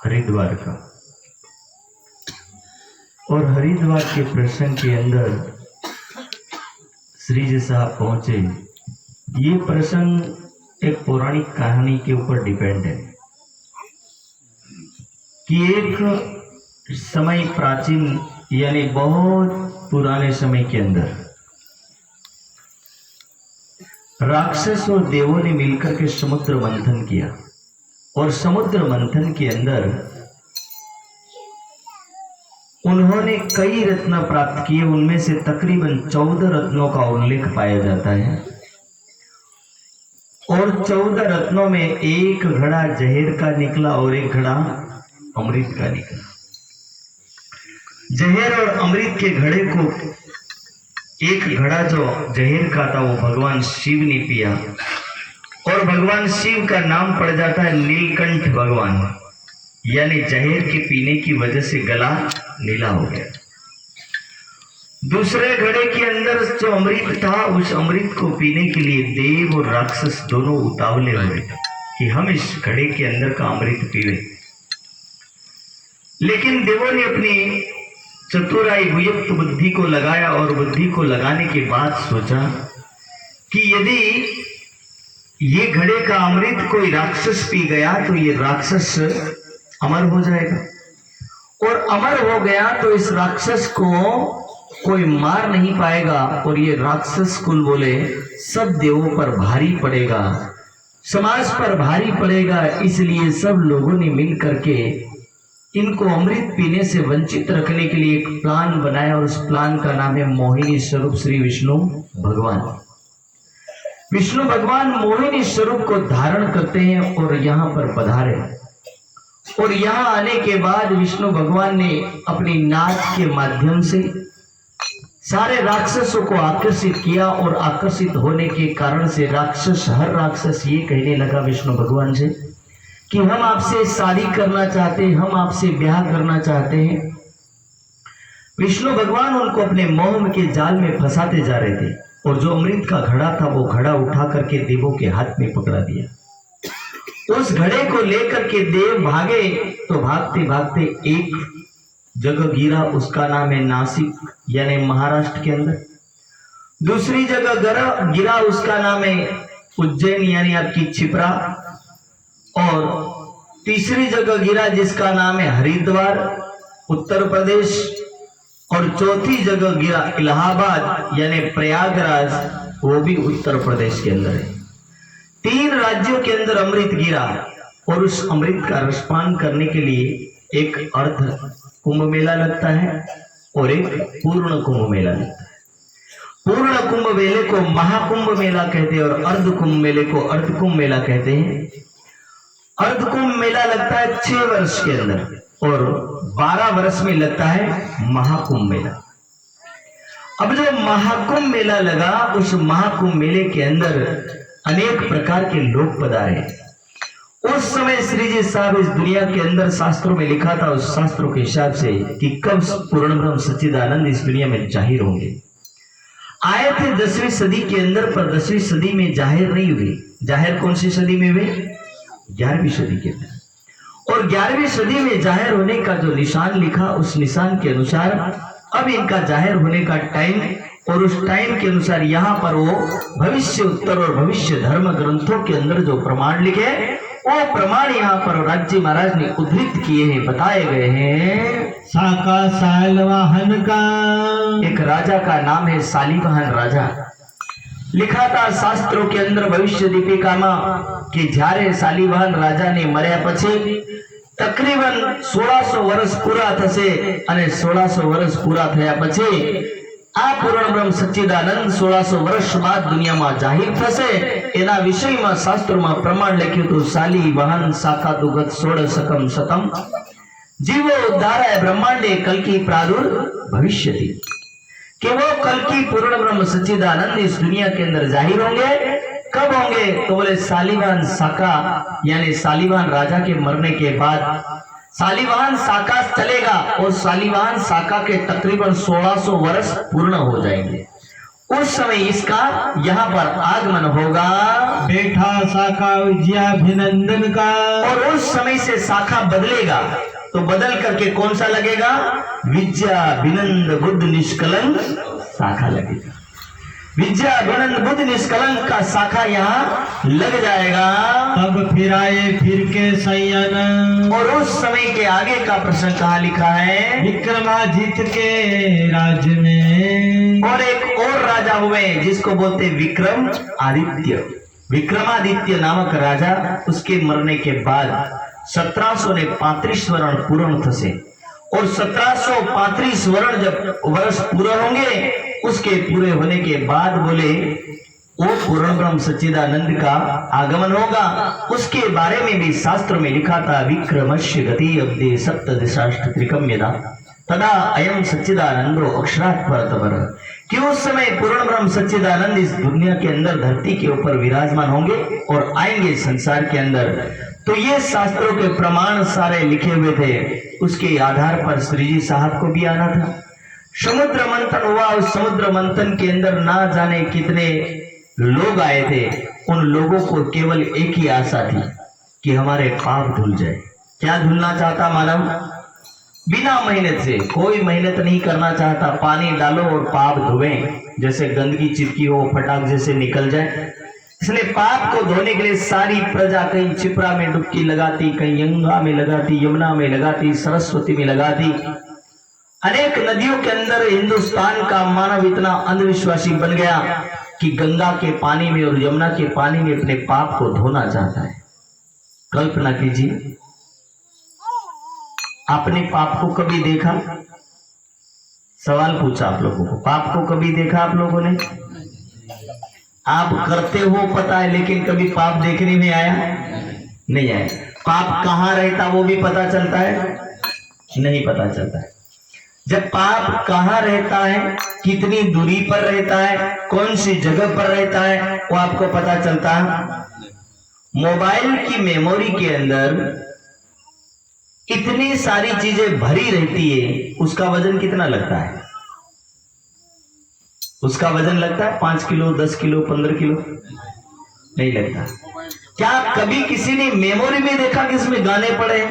हरिद्वार का। और हरिद्वार के प्रसंग के अंदर श्री जी साहब पहुंचे। ये प्रसंग एक पौराणिक कहानी के ऊपर डिपेंड है कि एक समय प्राचीन यानी बहुत पुराने समय के अंदर राक्षस और देवों ने मिलकर के समुद्र मंथन किया और समुद्र मंथन के अंदर उन्होंने कई रत्न प्राप्त किए। उनमें से तकरीबन 14 रत्नों का उल्लेख पाया जाता है और 14 रत्नों में एक घड़ा जहर का निकला और एक घड़ा अमृत का निकला। जहर और अमृत के घड़े को एक घड़ा जो जहर का था वो भगवान शिव ने पिया और भगवान शिव का नाम पड़ जाता है नीलकंठ भगवान, यानी जहर के पीने की वजह से गला नीला हो गया। दूसरे घड़े के अंदर जो अमृत था उस अमृत को पीने के लिए देव और राक्षस दोनों उतावले हुए कि हम इस घड़े के अंदर का अमृत पीवे। लेकिन देवों ने अपनी चतुराई युक्त बुद्धि को लगाया और बुद्धि को लगाने के बाद सोचा कि यदि ये घड़े का अमृत कोई राक्षस पी गया तो ये राक्षस अमर हो जाएगा और अमर हो गया तो इस राक्षस को कोई मार नहीं पाएगा और ये राक्षस कुल बोले सब देवों पर भारी पड़ेगा, समाज पर भारी पड़ेगा। इसलिए सब लोगों ने मिल करके इनको अमृत पीने से वंचित रखने के लिए एक प्लान बनाया और उस प्लान का नाम है मोहिनी स्वरूप श्री विष्णु भगवान। विष्णु भगवान मोहिनी स्वरूप को धारण करते हैं और यहाँ पर पधारे और यहाँ आने के बाद विष्णु भगवान ने अपनी नाच के माध्यम से सारे राक्षसों को आकर्षित किया और आकर्षित होने के कारण से हर राक्षस ये कहने लगा विष्णु भगवान से कि हम आपसे शादी करना चाहते हैं, हम आपसे ब्याह करना चाहते हैं। विष्णु भगवान उनको अपने मोह के जाल में फंसाते जा रहे थे और जो अमृत का घड़ा था वो घड़ा उठा करके देवों के हाथ में पकड़ा दिया। उस घड़े को लेकर के देव भागे तो भागते भागते एक जगह गिरा, उसका नाम है नासिक यानी महाराष्ट्र के अंदर। दूसरी जगह गिरा, उसका नाम है उज्जैन यानी आपकी छिपरा। और तीसरी जगह गिरा जिसका नाम है हरिद्वार उत्तर प्रदेश। और चौथी जगह गिरा इलाहाबाद यानी प्रयागराज, वो भी उत्तर प्रदेश के अंदर है। 3 राज्यों के अंदर अमृत गिरा और उस अमृत का रसपान करने के लिए एक अर्ध कुंभ मेला लगता है और एक पूर्ण कुंभ मेला लगता है। पूर्ण कुंभ मेले को महाकुंभ मेला कहते हैं और अर्ध कुंभ मेले को अर्ध कुंभ मेला कहते हैं। अर्ध कुंभ मेला लगता है 6 वर्ष के अंदर और 12 वर्ष में लगता है महाकुंभ मेला। अब जो महाकुंभ मेला लगा उस महाकुंभ मेले के अंदर अनेक प्रकार के लोग पधारे। उस समय श्री जी साहब इस दुनिया के अंदर शास्त्रों में लिखा था, उस शास्त्रों के हिसाब से कि कब पूर्ण ब्रह्म सच्चिदानंद इस दुनिया में जाहिर होंगे। आए थे 10वीं सदी के अंदर, पर 10वीं सदी में जाहिर नहीं हुए। जाहिर कौन सी सदी में हुए? 11वीं सदी के अंदर। और 11वीं सदी में जाहिर होने का जो निशान लिखा उस निशान के अनुसार अब इनका जाहिर होने का टाइम और उस टाइम के अनुसार यहाँ पर वो भविष्य उत्तर और भविष्य धर्म ग्रंथों के अंदर जो प्रमाण लिखे वो प्रमाण यहाँ पर राज्य महाराज ने उद्धृत किए हैं, बताए गए हैं। साका सालवाहन का एक राजा का नाम है सालीवाहन राजा। लिखा था शास्त्रों के अंदर भविष्य दीपिका में कि જ્યારે सालीवाहन राजा ने मर्या પછી तकरीबन 1600 વર્ષ પૂરા થશે અને 1600 વર્ષ પૂરા થયા પછી આ પૂર્ણ બ્રહ્મ સચ્ચિદાનંદ 1600 વર્ષ બાદ દુનિયામાં જાહેર થશે। એના વિષયમાં શાસ્ત્રોમાં પ્રમાણ લખ્યું હતું સાલીવાહન શાખા દુગત 16 सकम शतम जीवो उद्धाराय ब्रह्मांडे कल की प्रादुर भविष्यति कि वो कल की पूर्ण ब्रह्म सच्चिदानंद इस दुनिया के अंदर जाहिर होंगे। कब होंगे? तो बोले सालीवाहन शाखा यानी सालीवाहन राजा के मरने के बाद सालीवाहन शाखा चलेगा और सालीवाहन शाखा के तकरीबन 1600 वर्ष पूर्ण हो जाएंगे। उस समय इसका यहाँ पर आगमन होगा बैठा शाखा विजयाभिनंदन का। और उस समय से शाखा बदलेगा, तो बदल करके कौन सा लगेगा? विद्या विनंद बुद्ध निष्कलंक शाखा लगेगा। विद्या विनंद बुद्ध निष्कलंक का शाखा यहाँ लग जाएगा। तब फिर आए फिर के संयन, और उस समय के आगे का प्रश्न कहाँ लिखा है? विक्रमादित्य के राज्य में। और एक और राजा हुए जिसको बोलते विक्रम आदित्य। विक्रमादित्य नामक राजा, उसके मरने के बाद 1735 वर्ण पूर्ण थे, और 1735 वर्ण जब वर्ष पूरे होंगे, उसके पूरे होने के बाद बोले वो पूर्ण ब्रह्म सच्चिदानंद का आगमन होगा। उसके बारे में भी शास्त्र में लिखा था, विक्रमस्य गति अब्दे सप्त दिशाष्ट त्रिकम यदा तदा अयम सच्चिदानंदो अक्षरात् परतपर, कि उस समय पूर्ण ब्रह्म सच्चिदानंद इस दुनिया के अंदर धरती के ऊपर विराजमान होंगे और आएंगे संसार के अंदर। तो ये शास्त्रों के प्रमाण सारे लिखे हुए थे, उसके आधार पर श्री जी साहब को भी आना था। समुद्र मंथन हुआ, उस समुद्र मंथन के अंदर ना जाने कितने लोग आए थे। उन लोगों को केवल एक ही आशा थी कि हमारे पाप धुल जाए। क्या धुलना चाहता मानव? बिना मेहनत से, कोई मेहनत नहीं करना चाहता। पानी डालो और पाप धुएं, जैसे गंदगी चिपकी हो फटाक जैसे निकल जाए। इसलिए पाप को धोने के लिए सारी प्रजा कहीं छिपरा में डुबकी लगाती, कहीं गंगा में लगाती, यमुना में लगाती, सरस्वती में लगाती। अनेक नदियों के अंदर हिंदुस्तान का मानव इतना अंधविश्वासी बन गया कि गंगा के पानी में और यमुना के पानी में अपने पाप को धोना चाहता है। कल्पना कीजिए, आपने पाप को कभी देखा? सवाल पूछा आप लोगों को, पाप को कभी देखा आप लोगों ने? आप करते हो पता है, लेकिन कभी पाप देखने में आया? नहीं आया। पाप कहाँ रहता वो भी पता चलता है? नहीं पता चलता है। जब पाप कहाँ रहता है, कितनी दूरी पर रहता है, कौन सी जगह पर रहता है, वो आपको पता चलता है। मोबाइल की मेमोरी के अंदर इतनी सारी चीजें भरी रहती है, उसका वजन कितना लगता है? उसका वजन लगता है 5 किलो, 10 किलो, 15 किलो? नहीं लगता। क्या कभी किसी ने मेमोरी में देखा कि इसमें गाने पड़े?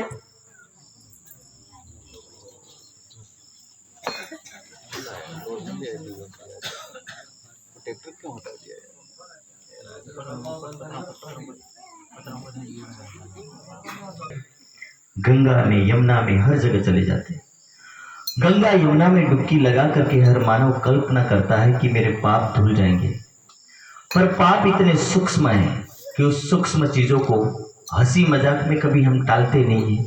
गंगा में, यमुना में, हर जगह चले जाते हैं। गंगा यमुना में डुबकी लगा करके हर मानव कल्पना करता है कि मेरे पाप धुल जाएंगे, पर पाप इतने सूक्ष्म है कि उस सूक्ष्म चीजों को हंसी मजाक में कभी हम टालते नहीं है।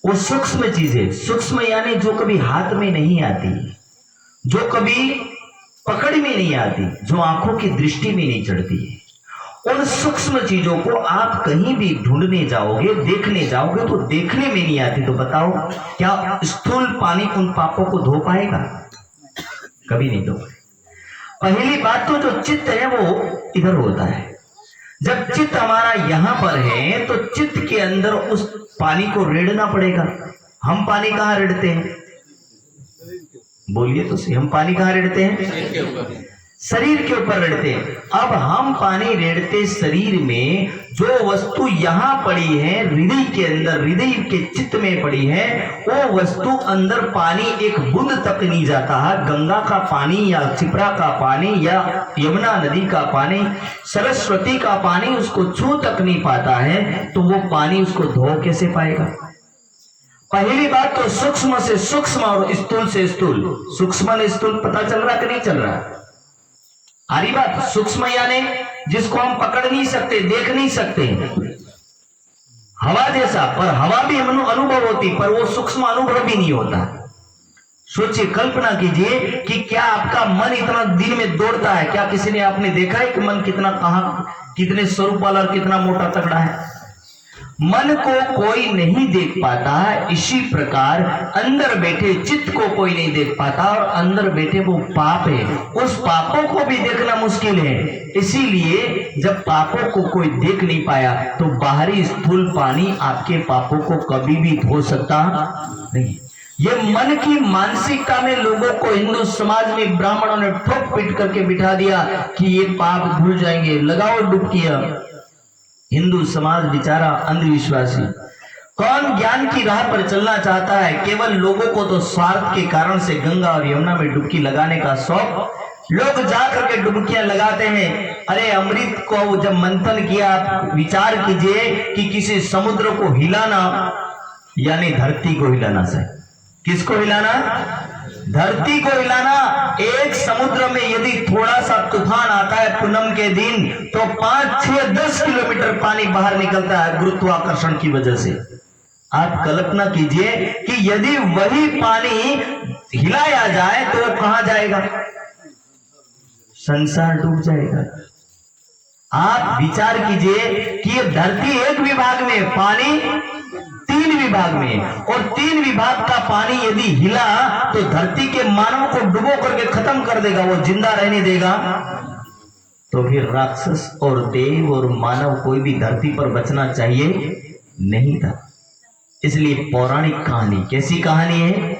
वो सूक्ष्म चीजें, सूक्ष्म यानी जो कभी हाथ में नहीं आती, जो कभी पकड़ में नहीं आती, जो आंखों की दृष्टि में नहीं चढ़ती है, उन सूक्ष्म चीजों को आप कहीं भी ढूंढने जाओगे, देखने जाओगे तो देखने में नहीं आती। तो बताओ, क्या स्थूल पानी उन पापों को धो पाएगा? कभी नहीं धो पाएगा। पहली बात तो जो चित्त है वो इधर होता है। जब चित्त हमारा यहां पर है तो चित्त के अंदर उस पानी को रेड़ना पड़ेगा। हम पानी कहां रेड़ते हैं? बोलिए तो सही, हम पानी कहां रेड़ते हैं? शरीर के ऊपर रेड़ते हैं। अब हम पानी रेड़ते शरीर में, जो वस्तु यहां पड़ी है हृदय के अंदर, हृदय के चित्त में पड़ी है, वो वस्तु अंदर पानी एक बूंद तक नहीं जाता है। गंगा का पानी या छिपरा का पानी या यमुना नदी का पानी, सरस्वती का पानी उसको छू तक नहीं पाता है, तो वो पानी उसको धो कैसे पाएगा? पहली बात तो सूक्ष्म से सूक्ष्म और स्थूल से स्थूल। सूक्ष्म ने स्थूल पता चल रहा कि नहीं चल रहा? आरी बात। सूक्ष्म यानी जिसको हम पकड़ नहीं सकते, देख नहीं सकते, हवा जैसा, पर हवा भी अनुभव होती, पर वो सूक्ष्म अनुभव भी नहीं होता। सोचिए, कल्पना कीजिए कि क्या आपका मन इतना दिन में दौड़ता है? क्या किसी ने आपने देखा है कि मन कितना, कहां, कितने स्वरूप वाला और कितना मोटा तगड़ा है? मन को कोई नहीं देख पाता है। इसी प्रकार अंदर बैठे चित्त को कोई नहीं देख पाता, और अंदर बैठे वो पाप है, उस पापों को भी देखना मुश्किल है। इसीलिए जब पापों को कोई देख नहीं पाया तो बाहरी स्थूल पानी आपके पापों को कभी भी धो सकता नहीं। ये मन की मानसिकता में लोगों को हिंदू समाज में ब्राह्मणों ने ठोक पीट करके बिठा दिया कि ये पाप धुल जाएंगे, लगाओ डुबकियां। हिंदू समाज बेचारा अंधविश्वासी, कौन ज्ञान की राह पर चलना चाहता है? केवल लोगों को तो स्वार्थ के कारण से गंगा और यमुना में डुबकी लगाने का शौक, लोग जा करके डुबकियां लगाते हैं। अरे अमृत को जब मंथन किया, आप विचार कीजिए कि किसी समुद्र को हिलाना यानी धरती को हिलाना से, किसको हिलाना? धरती को हिलाना। एक समुद्र में यदि थोड़ा सा तूफान आता है पूनम के दिन तो 5, 6, 10 किलोमीटर पानी बाहर निकलता है गुरुत्वाकर्षण की वजह से। आप कल्पना कीजिए कि यदि वही पानी हिलाया जाए तो वो कहां जाएगा? संसार डूब जाएगा। आप विचार कीजिए कि ये धरती एक विभाग में, पानी 3 विभाग में, और 3 विभाग का पानी यदि हिला तो धरती के मानव को डुबो करके खत्म कर देगा, वो जिंदा रहने देगा। तो फिर राक्षस और देव और मानव कोई भी धरती पर बचना चाहिए नहीं था। इसलिए पौराणिक कहानी, कैसी कहानी है?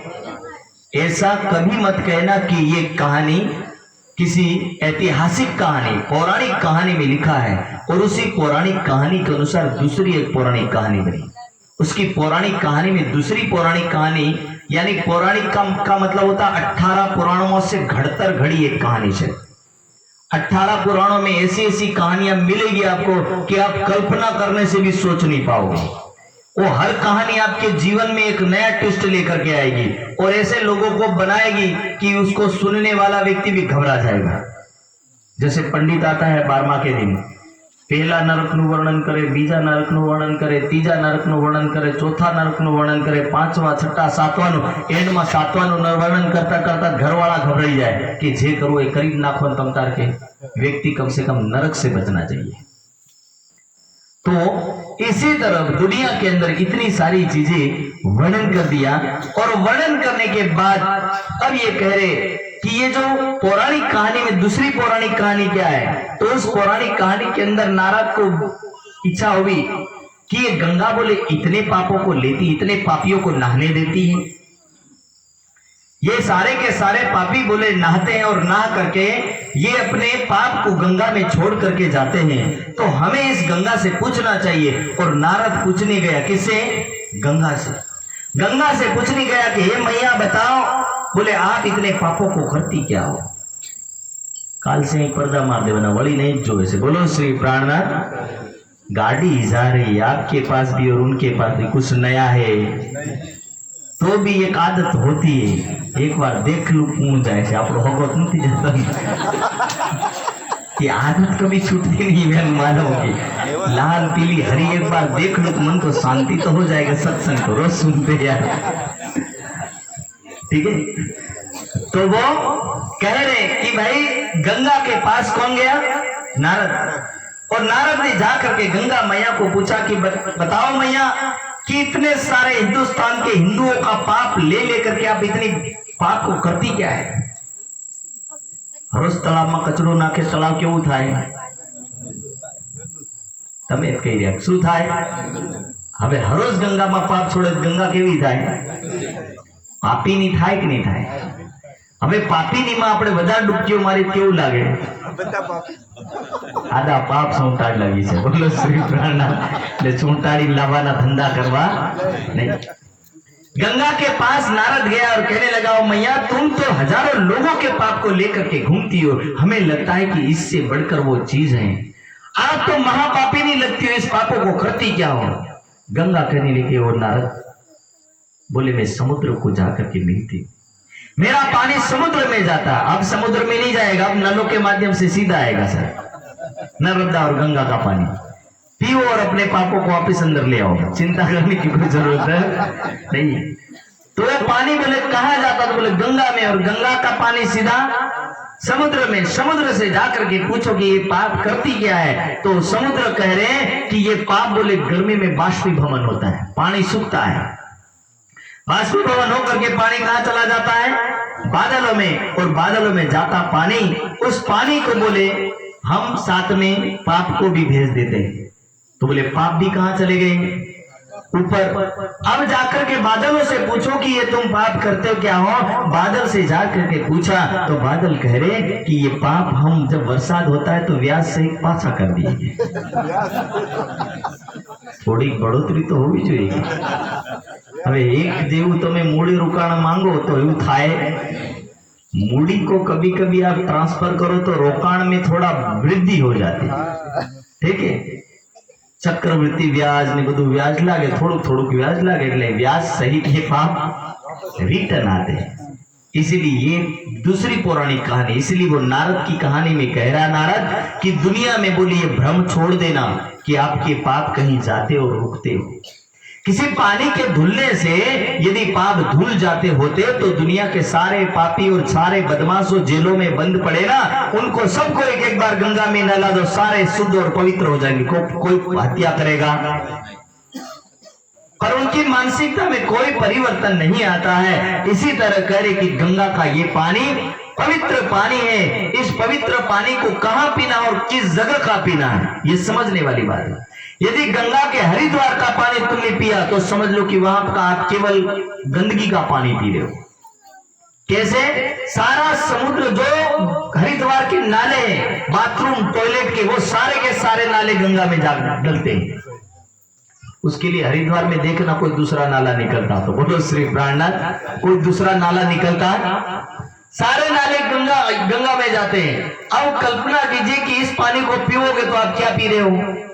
ऐसा कभी मत कहना कि ये कहानी किसी ऐतिहासिक कहानी, पौराणिक कहानी में लिखा है और उसी पौराणिक कहानी के अनुसार दूसरी एक पौराणिक कहानी बनी। उसकी पौराणिक कहानी में दूसरी पौराणिक कहानी, यानी पौराणिक का मतलब होता 18 पुराणों से घड़तर घड़ी एक कहानी से। 18 पुराणों में ऐसी ऐसी कहानियां मिलेगी आपको कि आप कल्पना करने से भी सोच नहीं पाओगे। वो हर कहानी आपके जीवन में एक नया ट्विस्ट लेकर के आएगी और ऐसे लोगों को बनाएगी कि उसको सुनने वाला व्यक्ति भी घबरा जाएगा। जैसे पंडित आता है 12वां के दिन, पहला नरक नु वर्णन करे, बीजा नरक नु वर्णन करे, तीजा नरक नु वर्णन करे, चौथा नरक नु वर्णन करे, 5वां, 6ठा, 7वां एंड में 7वां वर्णन करता करता घरवाला घबराई जाए कि जे करो ये करीब नाखो तम तार के व्यक्ति कम से कम नरक से बचना चाहिए। तो इसी तरह दुनिया के अंदर इतनी सारी चीजें वर्णन कर दिया और वर्णन करने के बाद अब ये कह रहे कि ये जो पौराणिक कहानी में दूसरी पौराणिक कहानी क्या है? तो उस पौराणिक कहानी के अंदर नारद को इच्छा हुई कि ये गंगा बोले इतने पापों को लेती, इतने पापियों को नहाने देती है। ये सारे के सारे पापी बोले नहाते हैं और नहा करके ये अपने पाप को गंगा में छोड़ करके जाते हैं, तो हमें इस गंगा से पूछना चाहिए। और नारद पूछने गया, किससे? गंगा से। गंगा से पूछने गया कि हे मैया बताओ, बोले आप इतने पापों को करती क्या हो? काल से ही पर्दा मार दे बना वली नहीं जो ऐसे बोलो श्री प्राणनाथ। गाड़ी जा रही आपके पास भी और उनके पास भी, कुछ नया है तो भी एक आदत होती है, एक बार देख लू पूछ जाए से आप होगत नहीं जाता। ये आदत कभी छूटती नहीं है मानव की। लाल पीली हरी एक बार देख लो तो मन को शांति तो हो जाएगा। सत्संग को रोज सुनते यार, ठीक है। तो वो कह रहे कि भाई गंगा के पास कौन गया? नारद। और नारद ने जाकर के गंगा मैया को पूछा कि बताओ मैया कि इतने सारे हिंदुस्तान के हिंदुओं का पाप ले लेकर के आप इतनी पाप को करती क्या है? रोज तालाब में कचरो नाखे तालाब केवू थाय? तमे कही રહ્યા શું થાય? હવે હરોજ ગંગામાં પાપ છોડે ગંગા કેવી થાય? પાપીની થાય કે નહીં થાય? હવે પાપીનીમાં આપણે બધા ડૂબકીઓ મારી કેવું લાગે? આદા પાપ સોંટાડ લાગી છે, બોલો શ્રી પ્રાણનાથ। એટલે સોંટાડી લાવવાના ધંધા કરવા નહીં। गंगा के पास नारद गया और कहने लगा, मैया तुम तो हजारों लोगों के पाप को लेकर के घूमती हो, हमें लगता है कि इससे बढ़कर वो चीज है। आप तो महापापी नहीं लगती हो, इस पापों को करती क्या हो? गंगा कहने लगी, और नारद बोले मैं समुद्र को जाकर के मिलती, मेरा पानी समुद्र में जाता, अब समुद्र में नहीं जाएगा, अब नलों के माध्यम से सीधा आएगा सर, नर्मदा और गंगा का पानी पियो और अपने पापों को वापिस अंदर ले आओ, चिंता करने की कोई जरूरत है नहीं। तो ये पानी बोले कहाँ जाता? तो बोले गंगा में, और गंगा का पानी सीधा समुद्र में। समुद्र से जाकर के पूछो कि ये पाप करती क्या है? तो समुद्र कह रहे हैं कि ये पाप बोले गर्मी में बाष्पीभवन होता है, पानी सूखता है, बाष्पीभवन होकर के पानी कहाँ चला जाता है? बादलों में, और बादलों में जाता पानी, उस पानी को बोले हम साथ में पाप को भी भेज देते हैं। तो बोले पाप भी कहां चले गए? ऊपर। अब जाकर के बादलों से पूछो कि ये तुम पाप करते हो क्या हो। बादल से जाकर के पूछा तो बादल कह रहे कि ये पाप हम जब बरसात होता है तो व्यास से पाछा कर दिए। थोड़ी बढ़ोतरी तो होगी चाहिए। હવે એક જેવું તમે મૂડી રોકાણ માંગો તો એવું થાય। मूडी को कभी कभी आप ट्रांसफर करो तो रोकाण में थोड़ा वृद्धि हो जाती है। ठीक है, चक्रवृद्धि व्याज ने બધું व्याज लागे, થોડુંક व्याज लागे એટલે व्याज सहित ये पाप रिटर्न आते हैं। इसीलिए ये दूसरी पौराणिक कहानी, इसलिए वो नारद की कहानी में कह रहा नारद कि दुनिया में बोली ये भ्रम छोड़ देना कि आपके पाप कहीं जाते और रुकते हो। किसी पानी के धुलने से यदि पाप धुल जाते होते तो दुनिया के सारे पापी और सारे बदमाशों जेलों में बंद पड़े ना, उनको सबको एक बार गंगा में नहला दो, सारे शुद्ध और पवित्र हो जाएंगे। कोई हत्या करेगा पर उनकी मानसिकता में कोई परिवर्तन नहीं आता है। इसी तरह कह रहे कि गंगा का ये पानी पवित्र पानी है। इस पवित्र पानी को कहां पीना और किस जगह का पीना है, ये समझने वाली बात है। यदि गंगा के हरिद्वार का पानी तुमने पिया तो समझ लो कि वहां का आप केवल गंदगी का पानी पी रहे हो। कैसे? सारा समुद्र जो हरिद्वार के नाले हैं, बाथरूम टॉयलेट के, वो सारे के सारे नाले गंगा में जा डलते हैं। उसके लिए हरिद्वार में देखना कोई दूसरा नाला निकलता तो बोलो श्री प्राणनाथ, कोई दूसरा नाला निकलता, सारे नाले गंगा में जाते हैं। अब कल्पना कीजिए कि इस पानी को पीओगे तो आप क्या पी रहे हो?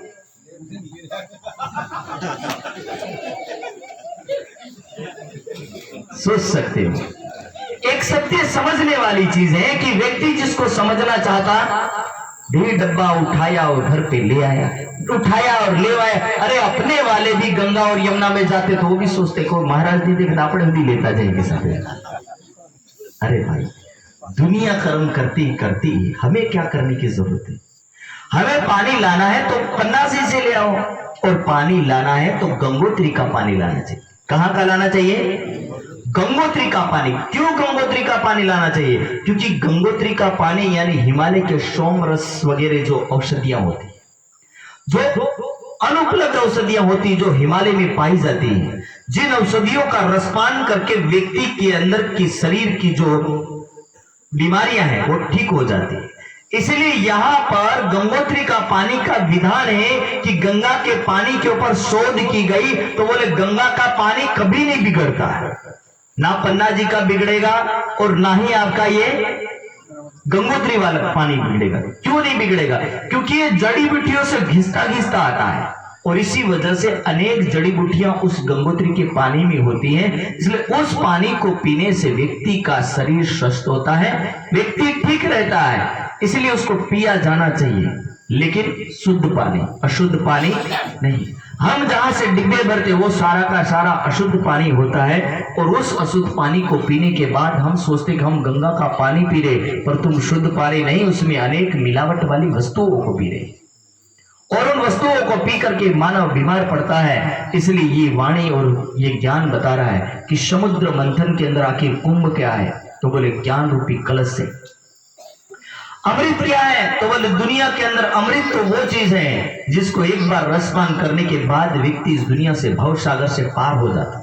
सोच सकते हो। एक सत्य समझने वाली चीज है कि व्यक्ति जिसको समझना चाहता, ढेर डब्बा उठाया और घर पे ले आया, उठाया और ले आया। अरे अपने वाले भी गंगा और यमुना में जाते तो वो भी सोचते को महाराज जी देख आपने भी लेता जाएंगे सब। अरे भाई, दुनिया कर्म करती करती हमें क्या करने की जरूरत है? हमें पानी लाना है तो पन्नासी से ले आओ, और पानी लाना है तो गंगोत्री का पानी लाना चाहिए। कहां का लाना चाहिए? गंगोत्री का पानी। क्यों गंगोत्री का पानी लाना चाहिए? क्योंकि गंगोत्री का पानी यानी हिमालय के सोम रस वगैरह जो औषधियां होती, जो अनुपलब्ध औषधियां होती, जो हिमालय में पाई जाती है, जिन औषधियों का रसपान करके व्यक्ति के अंदर की शरीर की जो बीमारियां हैं वो ठीक हो जाती है। इसलिए यहां पर गंगोत्री का पानी का विधान है कि गंगा के पानी के ऊपर शोध की गई तो बोले गंगा का पानी कभी नहीं बिगड़ता है, ना पन्ना जी का बिगड़ेगा और ना ही आपका ये गंगोत्री वाला पानी बिगड़ेगा। क्यों नहीं बिगड़ेगा? क्योंकि ये जड़ी बूटियों से घिसता घिसता आता है और इसी वजह से अनेक जड़ी बूटियां उस गंगोत्री के पानी में होती हैं। इसलिए उस पानी को पीने से व्यक्ति का शरीर स्वस्थ होता है, व्यक्ति ठीक रहता है। इसलिए उसको पिया जाना चाहिए, लेकिन शुद्ध पानी, अशुद्ध पानी नहीं। हम जहां से डिब्बे भरते वो सारा का सारा अशुद्ध पानी होता है, और उस अशुद्ध पानी को पीने के बाद हम सोचते कि हम गंगा का पानी पी रहे, पर तुम शुद्ध पानी नहीं, उसमें अनेक मिलावट वाली वस्तुओं को पी रहे, और उन वस्तुओं को पी करके मानव बीमार पड़ता है। इसलिए ये वाणी और ये ज्ञान बता रहा है कि समुद्र मंथन के अंदर आखिर कुंभ क्या है, तो बोले ज्ञान रूपी कलश से। अमृत क्या है, तो बोले दुनिया के अंदर अमृत तो वो चीज है जिसको एक बार रसपान करने के बाद व्यक्ति इस दुनिया से भव सागर से पार हो जाता,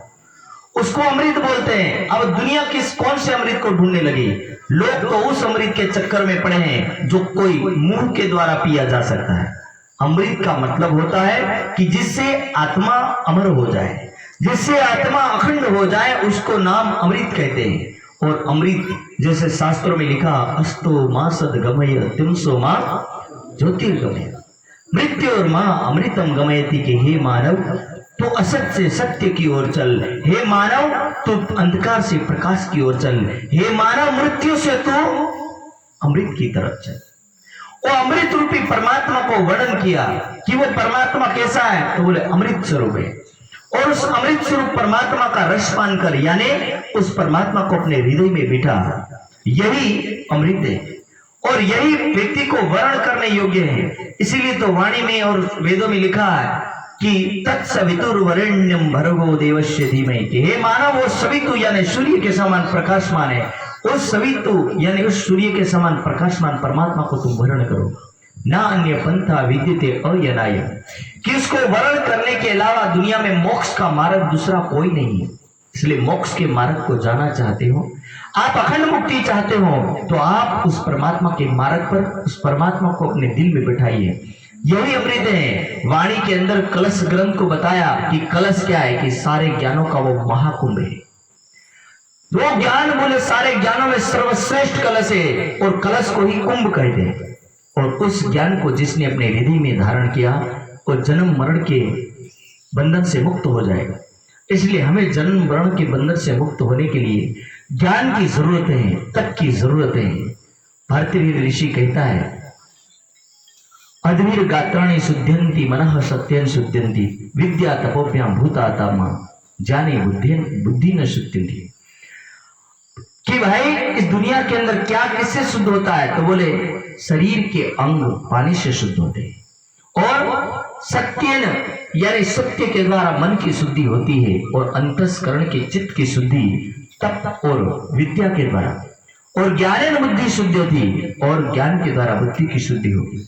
उसको अमृत बोलते हैं। अब दुनिया किस कौन से अमृत को ढूंढने लगी? लोग तो उस अमृत के चक्कर में पड़े हैं जो कोई मुंह के द्वारा पिया जा सकता है। अमृत का मतलब होता है कि जिससे आत्मा अमर हो जाए, जिससे आत्मा अखंड हो जाए, उसको नाम अमृत कहते हैं। और अमृत जैसे शास्त्रों में लिखा, अस्तो मां सद गमय तिमसो मां ज्योतिर्गमय, मृत्यु और मां अमृतम गमयति के हे मानव तो असत से सत्य की ओर चल, हे मानव तो अंधकार से प्रकाश की ओर चल, हे मानव मृत्यु से तो अमृत की तरफ चल। वो अमृत रूपी परमात्मा को वर्णन किया कि वो परमात्मा कैसा है, तो बोले अमृत स्वरूप है। और उस अमृत स्वरूप परमात्मा का रसपान कर, यानी उस परमात्मा को अपने हृदय में बिठा, यही अमृत है और यही व्यक्ति को वर्ण करने योग्य है। इसीलिए तो वाणी में और वेदों में लिखा है कि तत्सवितुर्वरेण्यम भर्गो देवस्य धीमहि, हे मानव वो सवितु यानी सूर्य के समान प्रकाशमान है, उस सवितु यानी उस सूर्य के समान प्रकाशमान परमात्मा को तुम वर्ण करो। ना अन्य पंथा विद्यते अयनाय, कि उसको वर्ण करने के अलावा दुनिया में मोक्ष का मार्ग दूसरा कोई नहीं है। इसलिए मोक्ष के मार्ग को जाना चाहते हो, आप अखंड मुक्ति चाहते हो, तो आप उस परमात्मा के मार्ग पर उस परमात्मा को अपने दिल में बिठाइए। यही अमृत है। वाणी के अंदर कलश ग्रंथ को बताया कि कलश क्या है, कि सारे ज्ञानों का वो महाकुंभ है। वो ज्ञान बोले सारे ज्ञानों में सर्वश्रेष्ठ कलश है, और कलश को ही कुंभ कहते हैं। और उस ज्ञान को जिसने अपने हृदय में धारण किया, वो जन्म मरण के बंधन से मुक्त हो जाएगा। इसलिए हमें जन्म मरण के बंधन से मुक्त होने के लिए ज्ञान की जरूरत है, तप की जरूरत है। भारतीय ऋषि कहता है, अद्वीर गात्राणि शुद्ध्यन्ति मनः सत्यं शुद्ध्यन्ति विद्या तपोभ्याम भूतात्मा जाने बुद्धि न शुद्ध्यन्ति। कि भाई इस दुनिया के अंदर क्या किससे शुद्ध होता है, तो बोले शरीर के अंग पानी से शुद्ध होते हैं, और सत्यन यानी सत्य के द्वारा मन की शुद्धि होती है, और अंतस्करण के चित्त की शुद्धि तप और विद्या के द्वारा, और ज्ञानेन बुद्धि शुद्धि होती, और ज्ञान के द्वारा बुद्धि की शुद्धि होगी।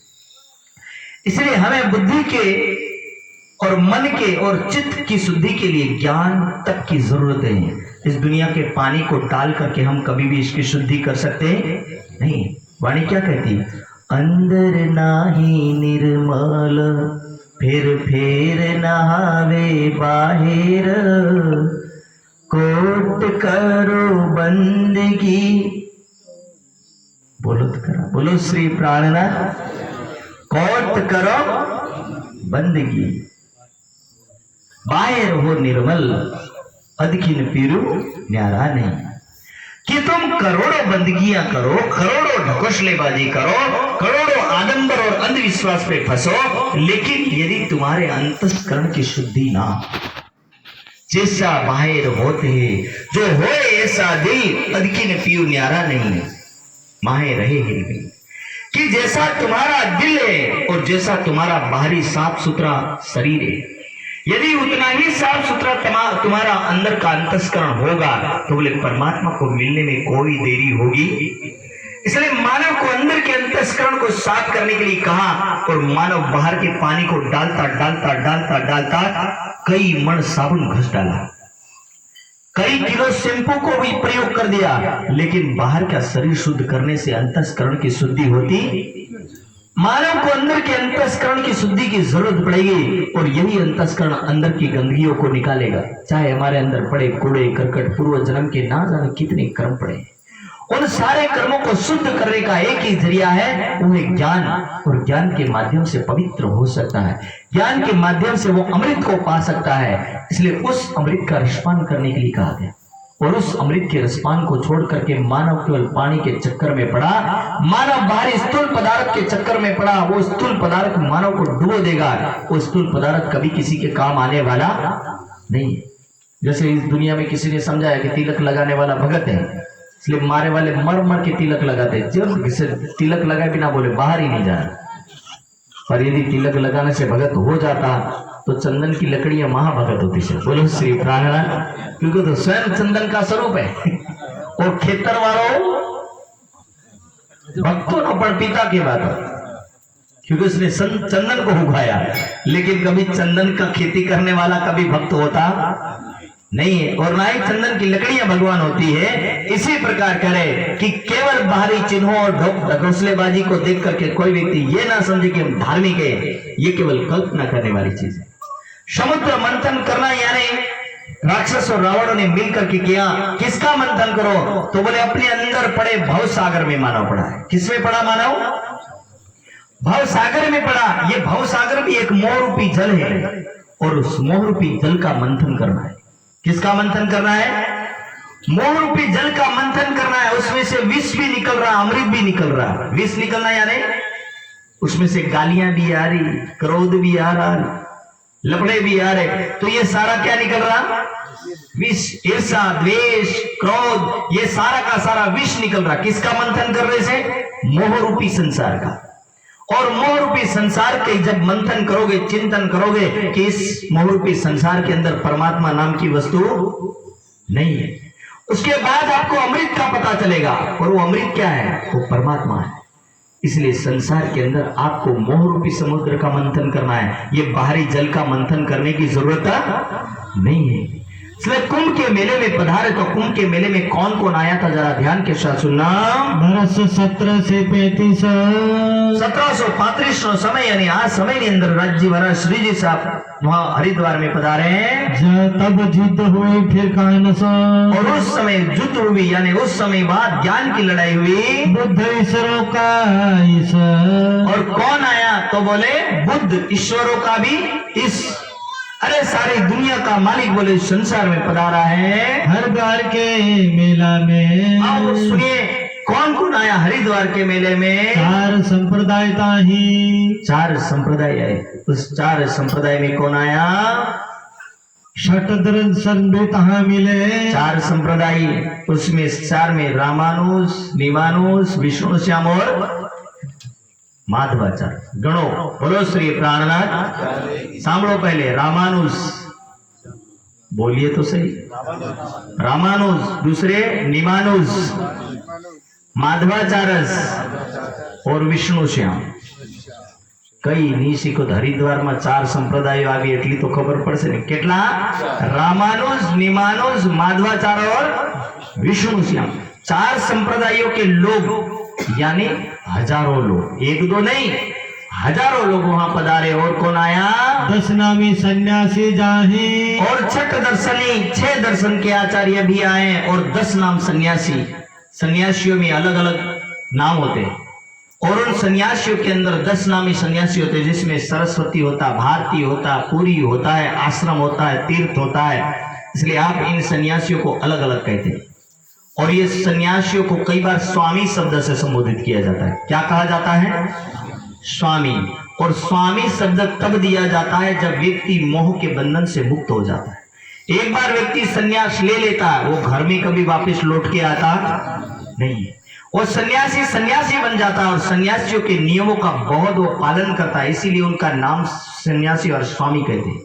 इसलिए हमें बुद्धि के और मन के और चित्त की शुद्धि के लिए ज्ञान तप की जरूरत है। इस दुनिया के पानी को डाल करके हम कभी भी इसकी शुद्धि कर सकते हैं नहीं। वाणी क्या कहती, अंदर नाही निर्मल फिर नहावे बाहिर, कोट करो बंदगी। बोलो तो करा, बोलो श्री प्राणनाथ। कोट करो बंदगी, बाहर हो निर्मल, अदखिन पीरू न्यारा नहीं। कि तुम करोड़ों बंदगियां करो, करोड़ों ढकोसलेबाजी करो, करोड़ों आडंबर और अंधविश्वास पे फंसो, लेकिन यदि तुम्हारे अंतस्करण की शुद्धि ना, जैसा बाहर होते हैं जो हो ऐसा दिल, अदखिन पीरू न्यारा नहीं, माहे रहे ही नहीं। कि जैसा तुम्हारा दिल है और जैसा तुम्हारा बाहरी साफ सुथरा शरीर है, यदि उतना ही साफ सुथरा तुम्हारा अंदर का अंतस्करण होगा, तो बोले परमात्मा को मिलने में कोई देरी होगी। इसलिए मानव को अंदर के अंतस्करण को साफ करने के लिए कहा, और मानव बाहर के पानी को डालता डालता डालता डालता कई मण साबुन घस डाला, कई किलो शैम्पू को भी प्रयोग कर दिया, लेकिन बाहर का शरीर शुद्ध करने से अंतस्करण की शुद्धि होती। मानव को अंदर के अंतस्करण की शुद्धि की जरूरत पड़ेगी, और यही अंतस्करण अंदर की गंदगियों को निकालेगा। चाहे हमारे अंदर पड़े कूड़े करकट, पूर्व जन्म के ना जाने कितने कर्म पड़े, उन सारे कर्मों को शुद्ध करने का एक ही जरिया है, वो है ज्ञान। और ज्ञान के माध्यम से पवित्र हो सकता है, ज्ञान के माध्यम से वो अमृत को पा सकता है। इसलिए उस अमृत का रसपान करने के लिए कहा गया, और उस अमृत के रसपान को छोड़ करके मानव केवल पानी के चक्कर में पड़ा, मानव बाहरी स्थूल पदार्थ के चक्कर में पड़ा। वो स्थूल पदार्थ मानव को डुबो देगा, वो स्थूल पदार्थ कभी किसी के काम आने वाला नहीं। जैसे इस दुनिया में किसी ने समझाया कि तिलक लगाने वाला भगत है, इसलिए मारे वाले मर मर के तिलक लगाते, जब किसी तिलक लगाए बिना बोले बाहर ही नहीं जाए। पर यदि तिलक लगाने से भगत हो जाता, तो चंदन की लकड़ियां महाभगत होती है। बोलो श्री प्राणनाथ, क्योंकि तो स्वयं चंदन का स्वरूप है। और खेतर वालों भक्तों न पर पिता की बात, क्योंकि उसने चंदन को उगाया, लेकिन कभी चंदन का खेती करने वाला कभी भक्त होता नहीं है, और ना ही चंदन की लकड़ियां भगवान होती है। इसी प्रकार करे कि केवल बाहरी चिन्हों और ढकोसलेबाजी को देख करके कोई व्यक्ति ये ना समझे कि हम धार्मिक है, ये केवल कल्पना करने वाली चीज है। समुद्र मंथन करना यानी राक्षस और रावणों ने मिलकर के किया। किसका मंथन करो, तो बोले अपने अंदर पड़े भव सागर में मानव पड़ा है। किसमें पड़ा मानव? भव सागर में पड़ा। ये भव सागर भी एक मोह रूपी जल है, और उस मोह रूपी जल का मंथन करना है। किसका मंथन करना है? मोह रूपी जल का मंथन करना है। उसमें से विष भी निकल रहा, अमृत भी निकल रहा। विष निकलना यानी उसमें से गालियां भी आ रही, क्रोध भी आ रहा, लपड़े भी आ रहे, तो ये सारा क्या निकल रहा? विष, ईर्षा, द्वेष, क्रोध, ये सारा का सारा विष निकल रहा। किसका मंथन कर रहे से? मोह रूपी संसार का। और मोह रूपी संसार के जब मंथन करोगे, चिंतन करोगे कि इस मोह रूपी संसार के अंदर परमात्मा नाम की वस्तु नहीं है, उसके बाद आपको अमृत का पता चलेगा। और वो अमृत क्या है? वो परमात्मा है। इसलिए संसार के अंदर आपको मोह रूपी समुद्र का मंथन करना है, ये बाहरी जल का मंथन करने की जरूरत नहीं है। इसलिए कुंभ के मेले में पधारे तो कुंभ के मेले में कौन कौन आया था, जरा ध्यान के साथ सुनना। वर्ष 1735 1735 નો समय यानी આ સમયની અંદર રાજ્યવરા શ્રીજી સાહેબ वहां हरिद्वार में पधारे तब युद्ध हुई फिर कानस और उस समय युद्ध हुई यानी उस समय बाद ज्ञान की लड़ाई हुई। बुद्ध ईश्वरों का और कौन आया तो बोले बुद्ध ईश्वरों का भी इस अरे सारी दुनिया का मालिक बोले संसार में पधारा है हरिद्वार के मेला में। आओ सुनिए कौन कौन आया हरिद्वार के मेले में। 4 संप्रदायता ही 4 संप्रदाय आए। उस 4 संप्रदाय में कौन आया। षट दर्शन भी कहाँ मिले। 4 संप्रदाय उसमें 4 में रामानुज, निमानुज, विष्णु श्याम और माधवाचार्य। गणो बोलो श्री प्राणनाथ। सांभळो पहले रामानुज बोलिए तो सही। रामानुज, दूसरे निमानुज, माधवाचार्य और विष्णु श्याम। कई नहीं शीखो हरिद्वार में 4 संप्रदायों आवी एटली तो खबर पड़से ने केटला। रामानुज, निमानुज, माधवाचार्य और विष्णु श्याम। 4 संप्रदायों के लोग यानी हजारों लोग, 1-2 नहीं हजारों लोग वहां पधारे। और कौन आया। 10 नामी सन्यासी जाहे और 6 दर्शनी 6 दर्शन के आचार्य भी आए और 10 नाम सन्यासी। सन्यासियों में अलग अलग नाम होते हैं और उन सन्यासियों के अंदर 10 नामी सन्यासी होते हैं, जिसमें सरस्वती होता, भारती होता, पुरी होता है, आश्रम होता है, तीर्थ होता है। इसलिए आप इन सन्यासियों को अलग अलग कहते हैं। और ये सन्यासियों को कई बार स्वामी शब्द से संबोधित किया जाता है। क्या कहा जाता है। स्वामी। और स्वामी शब्द तब दिया जाता है जब व्यक्ति मोह के बंधन से मुक्त हो जाता है। एक बार व्यक्ति सन्यास ले लेता है, वो घर में कभी वापस लौट के आता नहीं है। और सन्यासी सन्यासी बन जाता है और सन्यासियों के नियमों का बहुत वो पालन करता है, इसीलिए उनका नाम सन्यासी और स्वामी कहते हैं।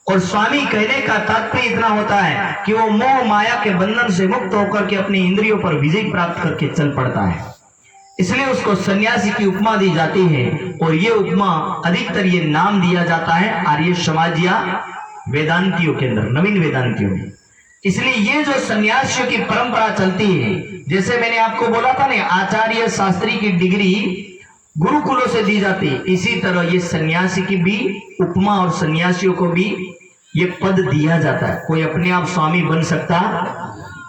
और स्वामी कहने का तात्पर्य इतना होता है कि वो मोह माया के बंधन से मुक्त होकर के अपनी इंद्रियों पर विजय प्राप्त करके चल पड़ता है, इसलिए उसको सन्यासी की उपमा दी जाती है। और ये उपमा अधिकतर ये नाम दिया जाता है आर्य समाज या वेदांतियों के अंदर, नवीन वेदांतियों में। इसलिए ये जो सन्यासियों की परंपरा चलती है, जैसे मैंने आपको बोला था ना आचार्य शास्त्री की डिग्री गुरुकुलों से दी जाती है, इसी तरह ये सन्यासी की भी उपमा और सन्यासियों को भी ये पद दिया जाता है। कोई अपने आप स्वामी बन सकता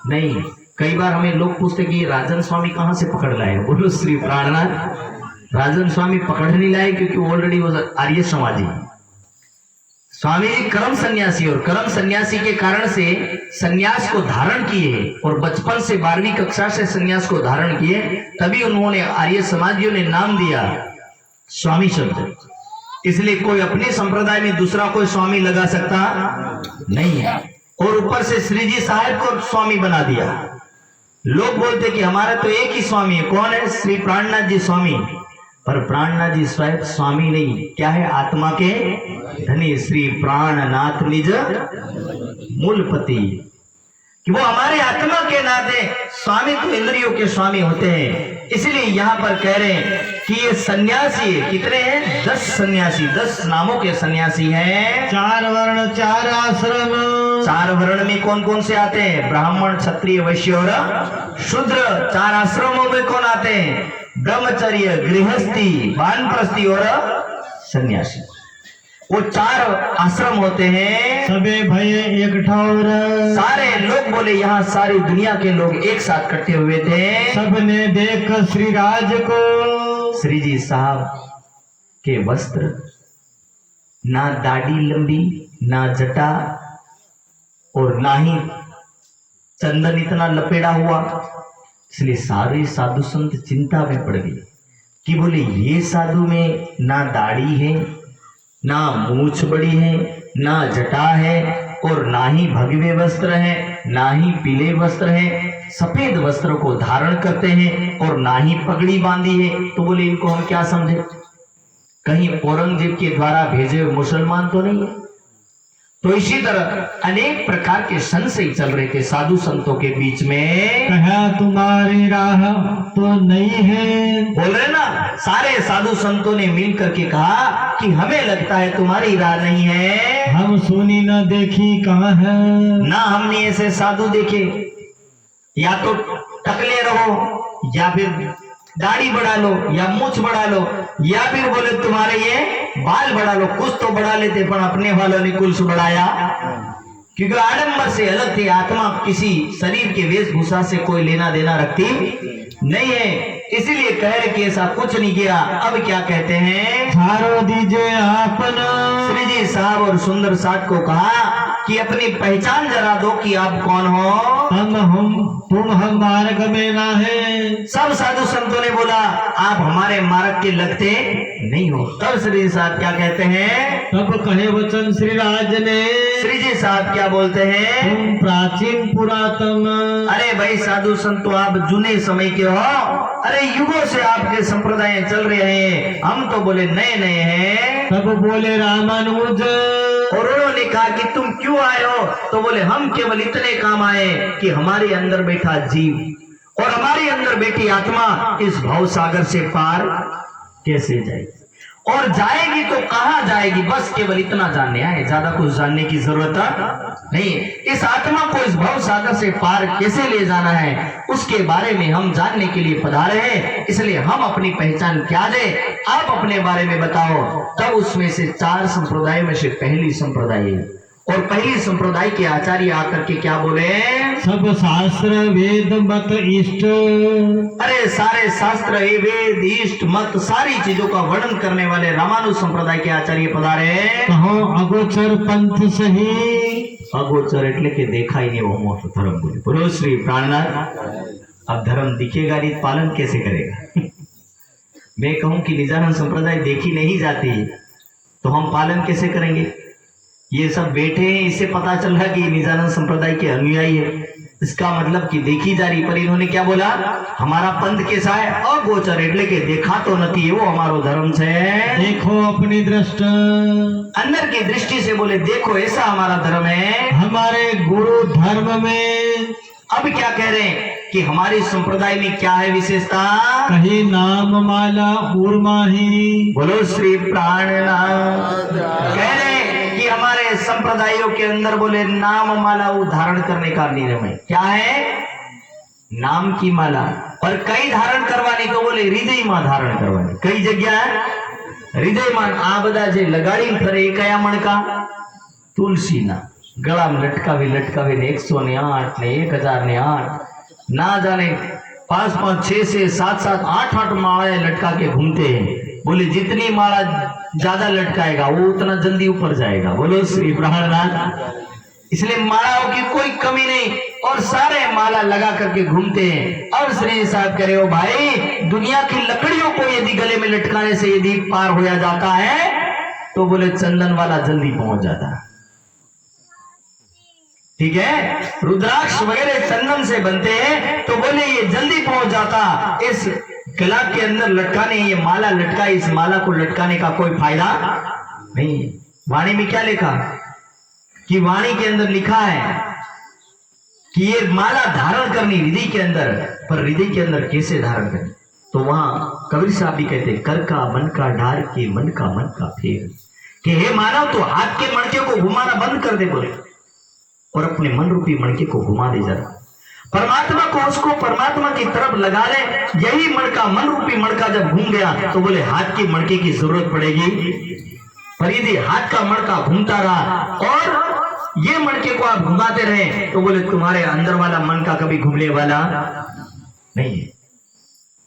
नहीं। कई बार हमें लोग पूछते कि ये राजन स्वामी कहां से पकड़ लाए। बोलो श्री प्राणनाथ। राजन स्वामी पकड़ नहीं लाए क्योंकि ऑलरेडी वो आर्य समाजी। स्वामी जी कर्म सन्यासी और कर्म सन्यासी के कारण से सन्यास को धारण किए और बचपन से 12वीं कक्षा से सन्यास को धारण किए, तभी उन्होंने आर्य समाजियों ने नाम दिया स्वामी शब्द। इसलिए कोई अपने संप्रदाय में दूसरा कोई स्वामी लगा सकता नहीं है। और ऊपर से श्री जी साहब को स्वामी बना दिया। लोग बोलते कि हमारा तो एक ही स्वामी है। कौन है। श्री प्राणनाथ जी स्वामी। पर प्राणनाथ जी स्वयं स्वामी नहीं, क्या है। आत्मा के धनी श्री प्राणनाथ निज मूलपति, कि वो हमारे आत्मा के नाते स्वामी तो इंद्रियों के स्वामी होते हैं। इसलिए यहाँ पर कह रहे हैं कि ये सन्यासी कितने हैं। 10 सन्यासी, 10 नामों के सन्यासी हैं। 4 वर्ण 4 आश्रम। 4 वर्ण में कौन कौन से आते हैं। ब्राह्मण, क्षत्रिय, वैश्य और शूद्र। 4 आश्रमों में कौन आते हैं। ब्रह्मचर्य, गृहस्थी, वानप्रस्थी और सन्यासी। वो 4 आश्रम होते हैं। सबे भय एक ठौर। सारे लोग बोले यहाँ सारी दुनिया के लोग एक साथ इकट्ठे हुए थे। सबने देख श्री राज को। श्री जी साहब के वस्त्र, ना दाढ़ी लंबी, ना जटा और ना ही चंदन इतना लपेड़ा हुआ। इसलिए सारे साधु संत चिंता में पड़ गए कि बोले ये साधु में ना दाढ़ी है, ना मूछ बड़ी है, ना जटा है और ना ही भगवे वस्त्र है, ना ही पीले वस्त्र है। सफेद वस्त्र को धारण करते हैं और ना ही पगड़ी बांधी है। तो बोले इनको हम क्या समझे, कहीं औरंगजेब के द्वारा भेजे हुए मुसलमान तो नहीं है। तो इसी तरह अनेक प्रकार के संशय चल रहे थे साधु संतों के बीच में। कहा तुम्हारी राह तो नहीं है। बोल रहे ना, सारे साधु संतों ने मिल करके कहा कि हमें लगता है तुम्हारी राह नहीं है। हम सुनी न देखी कहाँ है। ना हमने ऐसे साधु देखे, या तो टकले रहो या फिर दाढ़ी बढ़ा लो या मूछ बढ़ा लो, या फिर बोले तुम्हारे ये बाल बढ़ा लो। कुछ तो बढ़ा लेते पर अपने वालों ने कुछ बढ़ाया, क्योंकि आडंबर से अलग थे। आत्मा किसी शरीर के वेशभूषा से कोई लेना देना रखती नहीं है, इसीलिए कह रहे कि ऐसा कुछ नहीं किया। अब क्या कहते हैं, थारो दीजिए आपना। श्री जी साहब और सुंदर साथ को कहा कि अपनी पहचान जरा दो कि आप कौन हो। तुम हम मार्ग में ना है। सब साधु संतों ने बोला आप हमारे मार्ग के लगते नहीं हो। तब श्री साहब क्या कहते हैं, तब कहे वचन श्री राज ने। श्री जी साहब क्या बोलते हैं, तुम प्राचीन पुरातन। अरे भाई साधु संतों आप जुने समय के हो, अरे युगों से आपके संप्रदाय चल रहे हैं, हम तो बोले नए नए हैं। तब बोले रामानुज। और उन्होंने कहा कि तुम क्यों आए हो, तो बोले हम केवल इतने काम आए कि हमारे अंदर बैठा जीव और हमारे अंदर बैठी आत्मा इस भव सागर से पार कैसे जाएगी, और जाएगी तो कहां जाएगी, बस केवल इतना जानने आए, ज्यादा कुछ जानने की जरूरत नहीं। इस आत्मा को इस भव सागर से पार कैसे ले जाना है उसके बारे में हम जानने के लिए पधारे हैं। इसलिए हम अपनी पहचान क्या दे, आप अपने बारे में बताओ। तब उसमें से 4 संप्रदाय में से पहली संप्रदाय है, और पहली संप्रदाय के आचार्य आकर के क्या बोले, सब शास्त्र वेद मत इष्ट। अरे सारे शास्त्र वेद इष्ट मत सारी चीजों का वर्णन करने वाले रामानुज संप्रदाय के आचार्य पधारे। कहो अगोचर पंथ सही। अगोचर એટલે કે દેખાય નહીં એવો મોટો ધર્મ બોલે। બોલો श्री प्राणनाथ। अब धर्म दिखेगा नहीं, पालन कैसे करेगा। मैं कहूं कि निजानंद संप्रदाय देखी नहीं जाती तो हम पालन कैसे करेंगे। ये सब बैठे हैं, इससे पता चल रहा कि निजानंद संप्रदाय के अनुयायी है, इसका मतलब कि देखी जा रही। पर इन्होंने क्या बोला, हमारा पंथ कैसा है, अगोचर એટલે કે देखा तो नहीं एवो हमारो धर्म है। देखो अपनी दृष्टि, अंदर की दृष्टि से बोले देखो ऐसा हमारा धर्म है। हमारे गुरु धर्म में। अब क्या कह रहे हैं कि हमारी संप्रदाय में क्या है विशेषता, कही नाम माला उर्माही। बोलो श्री प्राणनाथ। कह रहे हैं कि हमारे संप्रदायों के अंदर बोले नाम माला धारण करने का नियम है। क्या है, नाम की माला। और कई धारण करवानी तो बोले हृदय में धारण करवानी। कई जगह हृदय में आ बदा जे लगाड़ी फरे कया मणका, तुलसी ना गला में लटकावी लटकावी ने 108 ने 1008 ना जाने 5-5 6 से 7-7 8-8 माला लटका के घूमते हैं। बोले जितनी माला ज्यादा लटकाएगा वो उतना जल्दी ऊपर जाएगा। बोलो श्री प्राणनाथ। इसलिए मालाओं की कोई कमी नहीं, और सारे माला लगा करके घूमते हैं। और श्री साहब कह रहे हो भाई, दुनिया की लकड़ियों को यदि गले में लटकाने से यदि पार होया जाता है तो बोले चंदन वाला जल्दी पहुंच जाता है। ठीक है, रुद्राक्ष वगैरह चंदन से बनते हैं तो बोले ये जल्दी पहुंच जाता। इस गला के अंदर लटकाने, ये माला लटका, इस माला को लटकाने का कोई फायदा नहीं। वाणी में क्या लिखा कि वाणी के अंदर लिखा है कि ये माला धारण करनी हृदय के अंदर, पर हृदय के अंदर कैसे धारण करनी, तो वहां कबीर साहब भी कहते कर का मन का डार के मन का फेर, कि हे मानव तो हाथ के मणके को घुमाना बंद कर दे बोले, और अपने मन रूपी मणके को घुमा दे जरा। परमात्मा को उसको परमात्मा की तरफ लगा ले। यही मणका, मन रूपी मणका जब घूम गया तो बोले हाथ के मणके की जरूरत पड़ेगी। पर यदि हाथ का मणका घूमता रहा और ये मणके को आप घुमाते रहे तो बोले तुम्हारे अंदर वाला मणका कभी घूमने वाला नहीं है।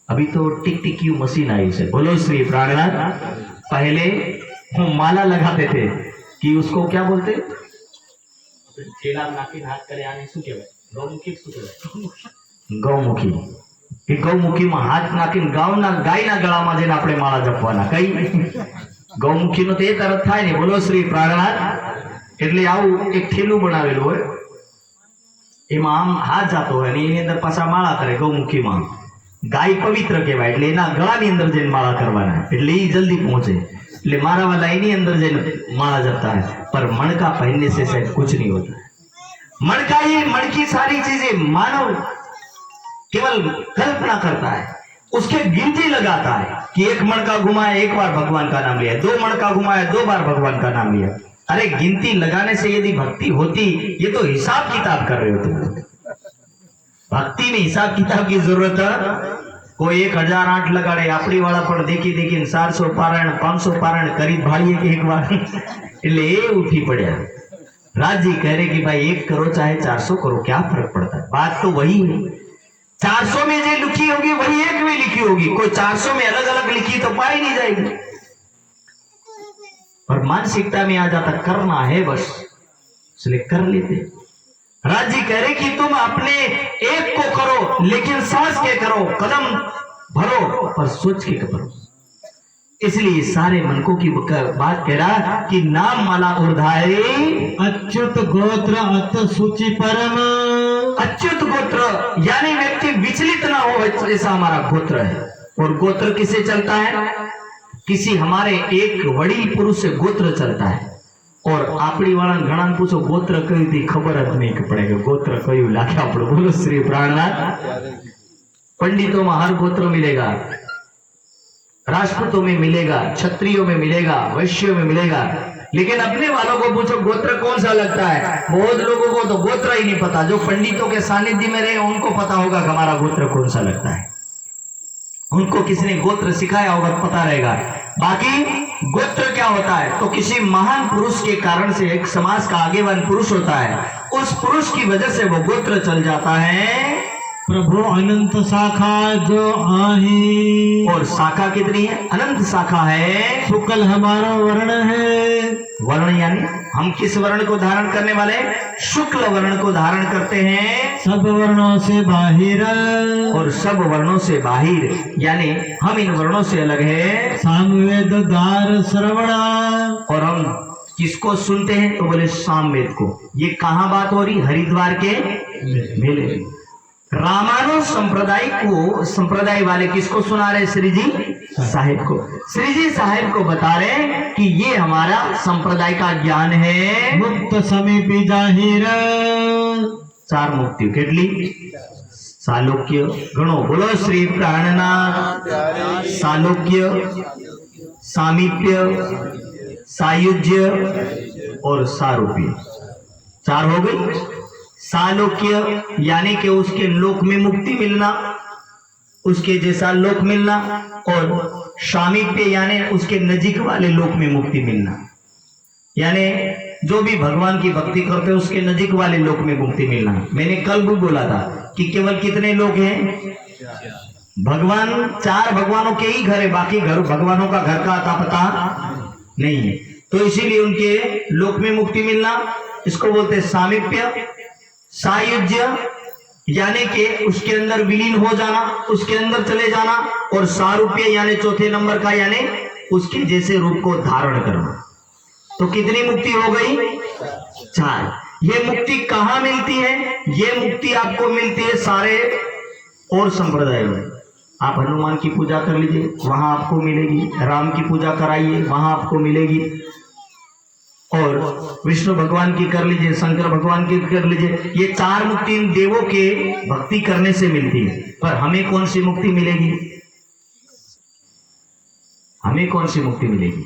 अभी तो टिक टिक की मशीन आई से। बोलो श्री प्राणनाथ। पहले हम माला लगाते थे कि उसको क्या बोलते, गौमुखी। गौमुखी में हाथ नाखीने गायना गळामां जईने आपणे माळा जपवाना। कई गौमुखीनो तो एक अर्थ थाय ने। बोलो श्री प्राणनाथ। એટલે આવું એક થેલું બનાવેલું હોય, એમાં આમ હાથ જાતો હોય ને એની અંદર પાછા માળા કરે ગૌમુખીમાં। ગાય પવિત્ર કહેવાય એટલે એના ગળાની અંદર જઈને માળા કરવાના, એટલે એ જલ્દી પહોંચે। ले मारा वाला ही नहीं अंदर से मारा जाता है, पर मणका पहनने से शायद कुछ नहीं होता है। मणका ही मण की सारी चीजें मानव केवल कल्पना करता है, उसके गिनती लगाता है कि एक मणका घुमाया एक बार भगवान का नाम लिया, दो मणका घुमाया 2 बार भगवान का नाम लिया। अरे गिनती लगाने से यदि भक्ति होती, ये तो हिसाब किताब कर रहे हो तुम। भक्ति में हिसाब किताब की जरूरत है। कोई 1008 लगाड़े આપણી વાળા પણ દેખી દેખીને 400 પારાયણ 500 પારાયણ કરી ભાળીએ કે એક વાર એટલે એ ઉઠી પડ્યા। राजी कह रहे कि भाई 1 करो चाहे 400 करो, क्या फर्क पड़ता है, बात तो वही है। 400 में जो लिखी होगी वही 1 में लिखी होगी, कोई 400 में अलग अलग लिखी तो पाई नहीं जाएगी। और मानसिकता में आ जाता करना है बस, इसलिए कर लेते। राजी कह रहे कि तुम अपने एक को करो लेकिन सांस के करो, कदम भरो पर सोच के करो। इसलिए सारे मनकों की बात कह रहा कि नाम माला उर्धाए अच्युत गोत्र अत सूचि परम। अच्युत गोत्र यानी व्यक्ति विचलित ना हो, ऐसा हमारा गोत्र है। और गोत्र किसे चलता है? किसी हमारे एक वडील पुरुष से गोत्र चलता है। और आपड़ी वाला घणा पूछो गोत्र कई थी, खबर ज नहीं पड़ेगा गोत्र कયું लाखे आप बोलो श्री प्राणनाथ। पंडितों में हर गोत्र मिलेगा, राजपूतों में मिलेगा, क्षत्रियों में मिलेगा, वैश्यों में मिलेगा, लेकिन अपने वालों को पूछो गोत्र कौन सा लगता है। बहुत लोगों को तो गोत्र ही नहीं पता। जो पंडितों के सानिध्य में रहे उनको पता होगा कि हमारा गोत्र कौन सा लगता है, उनको किसने गोत्र सिखाया होगा पता रहेगा। बाकी गोत्र क्या होता है? तो किसी महान पुरुष के कारण से एक समाज का आगेवान पुरुष होता है, उस पुरुष की वजह से वो गोत्र चल जाता है। प्रभु अनंत शाखा जो आही। और शाखा कितनी है? अनंत शाखा है। शुक्ल हमारा वर्ण है। वर्ण यानी हम किस वर्ण को धारण करने वाले? शुक्ल वर्ण को धारण करते हैं। सब वर्णों से बाहिर। और सब वर्णों से बाहिर यानी हम इन वर्णों से अलग है। सामवेद द्वार श्रवणा। और हम किसको सुनते हैं? तो बोले सामवेद को। ये कहाँ बात हो रही? हरिद्वार के मेले। रामानुज संप्रदाय वाले किसको सुना रहे? श्री जी साहिब को। श्री जी साहिब को बता रहे कि ये हमारा संप्रदाय का ज्ञान है। मुक्त समीपी जाहिर। 4 मुक्ति કેટલી? सालोक्य गणो बोलो श्री प्राणनाथ। सालोक्य, सामीप्य, सायुज्य और सारूप्य, 4 हो गई। सालोक्य यानी कि उसके लोक में मुक्ति मिलना, उसके जैसा लोक मिलना। और सामीप्य यानी उसके नजीक वाले लोक में मुक्ति मिलना, यानी जो भी भगवान की भक्ति करते हैं उसके नजीक वाले लोक में मुक्ति मिलना। मैंने कल भी बोला था कि केवल कितने लोग हैं? भगवान 4 भगवानों के ही घर है, बाकी घर भगवानों का घर का आता पता नहीं है। तो इसीलिए उनके लोक में मुक्ति मिलना, इसको बोलते हैं सामीप्य। सायुज्य यानी कि उसके अंदर विलीन हो जाना, उसके अंदर चले जाना। और सारूप्य यानी चौथे नंबर का, यानी उसके जैसे रूप को धारण करना। तो कितनी मुक्ति हो गई? 4। ये मुक्ति कहाँ मिलती है? ये मुक्ति आपको मिलती है सारे और संप्रदाय में। आप हनुमान की पूजा कर लीजिए, वहां आपको मिलेगी। राम की पूजा कराइए, वहां आपको मिलेगी। और विष्णु भगवान की कर लीजिए, शंकर भगवान की कर लीजिए। ये 4 मुक्ति इन देवों के भक्ति करने से मिलती है। पर हमें कौन सी मुक्ति मिलेगी? हमें कौन सी मुक्ति मिलेगी?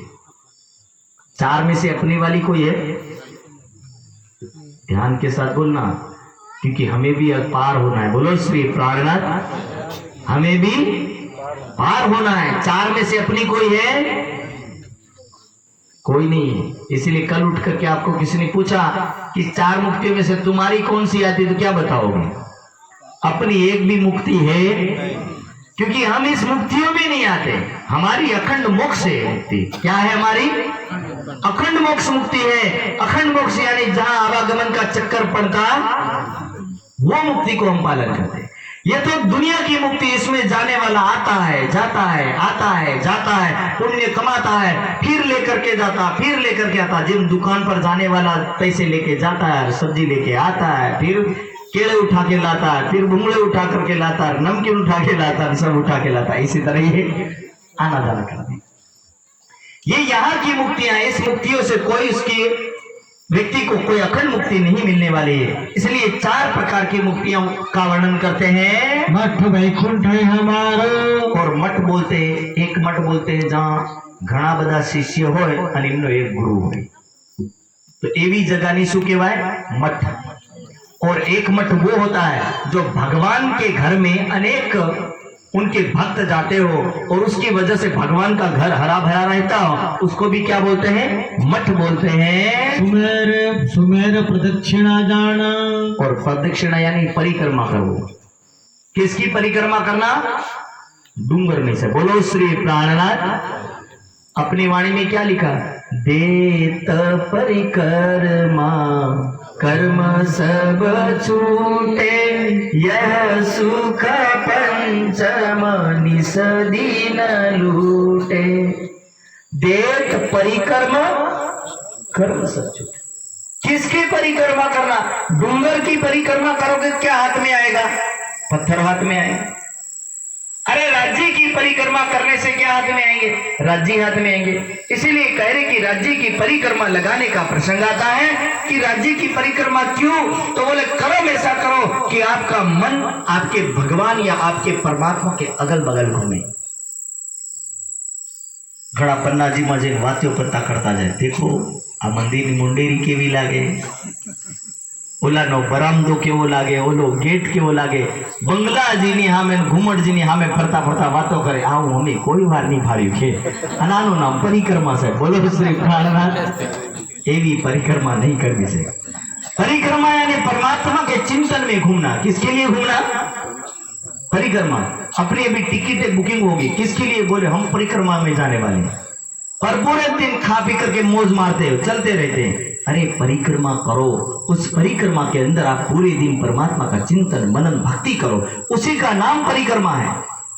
4 में से अपनी वाली कोई है? ध्यान के साथ बोलना, क्योंकि हमें भी पार होना है। बोलो श्री प्राणनाथ। हमें भी पार होना है। 4 में से अपनी कोई है? कोई नहीं है। इसलिए कल उठ करके आपको किसी ने पूछा कि 4 मुक्तियों में से तुम्हारी कौन सी आती, तो क्या बताओगे? अपनी एक भी मुक्ति है, क्योंकि हम इस मुक्तियों में नहीं आते। हमारी अखंड मोक्ष है मुक्ति। क्या है हमारी? अखंड मोक्ष मुक्ति है। अखंड मोक्ष यानी जहां आवागमन का चक्कर पड़ता, वो मुक्ति को हम पालन करते हैं। ये तो दुनिया की मुक्ति, इसमें जाने वाला आता है, जाता है, आता है, जाता है, पुण्य कमाता है, फिर लेकर के जाता, फिर लेकर के आता। जिन दुकान पर जाने वाला पैसे लेके जाता है, सब्जी लेके आता है, फिर केले उठा के लाता है, फिर भुंगले उठा करके लाता है, नमकीन उठा के लाता है, सब उठा के लाता है। इसी तरह ये आना जाना करते। ये यहाँ की मुक्तियां, इस मुक्तियों से कोई उसकी व्यक्ति को कोई अखंड मुक्ति नहीं मिलने वाली है। इसलिए 4 प्रकार की मुक्तियों का वर्णन करते हैं। मठ वैकुंठ है हमारो। और मठ बोलते हैं, एक मठ बोलते हैं जहां घना बधा शिष्य होय અને એમનો એક ગુરુ હોય, तो एवी जगह नहीं શું કહેવાય? मठ। और एक मठ वो होता है जो भगवान के घर में अनेक उनके भक्त जाते हो और उसकी वजह से भगवान का घर हरा भरा रहता हो, उसको भी क्या बोलते हैं? मठ बोलते हैं। सुमेर सुमेर प्रदक्षिणा जाना। और प्रदक्षिणा यानी परिक्रमा करो। किसकी परिक्रमा करना? डूंगर में से। बोलो श्री प्राणनाथ। अपनी वाणी में क्या लिखा? देत परिक्रमा कर्म सब छूटे, यह सुख पंचम निस दीन लूटे। देत परिक्रमा कर्म सब छूटे। किसकी परिक्रमा करना? डूंगर की परिक्रमा करोगे क्या हाथ में आएगा? पत्थर हाथ में आएगा। अरे राज्य की परिक्रमा करने से क्या हाथ में आएंगे? राज्य हाथ में आएंगे। इसीलिए कह रहे कि राज्य की परिक्रमा लगाने का प्रसंग आता है कि राज्य की परिक्रमा क्यों? तो बोले कर्म ऐसा करो कि आपका मन आपके भगवान या आपके परमात्मा के अगल बगल घूमे। घड़ा पन्नाजी में जैन वात्यों करता करता जाए, देखो आ मंदिर की मुंडेरी केवी लागे, ओलानो बरामदो केवो लागे, ओलो गेट केवो लागे, बंगलाजीनी सामे घुमटजीनी सामे फरता फरता वातो करे, आવું અમે કોઈ વાર નહીં ફાળ્યું છે અને આનું નામ પરિક્રમા છે। બોલો શ્રી प्राणनाथ। एवी परिक्रमा नहीं करनी से। परिक्रमा यानी परमात्मा के चिंतन में घूमना। किसके लिए घूमना? परिक्रमा। अपनी अभी टिकट बुकिंग होगी, किसके लिए? बोले हम परिक्रमा में जाने वाले हैं। और पूरे दिन खा पी करके मौज मारते हो, चलते रहते हैं। अरे परिक्रमा करो, उस परिक्रमा के अंदर आप पूरे दिन परमात्मा का चिंतन मनन भक्ति करो, उसी का नाम परिक्रमा है।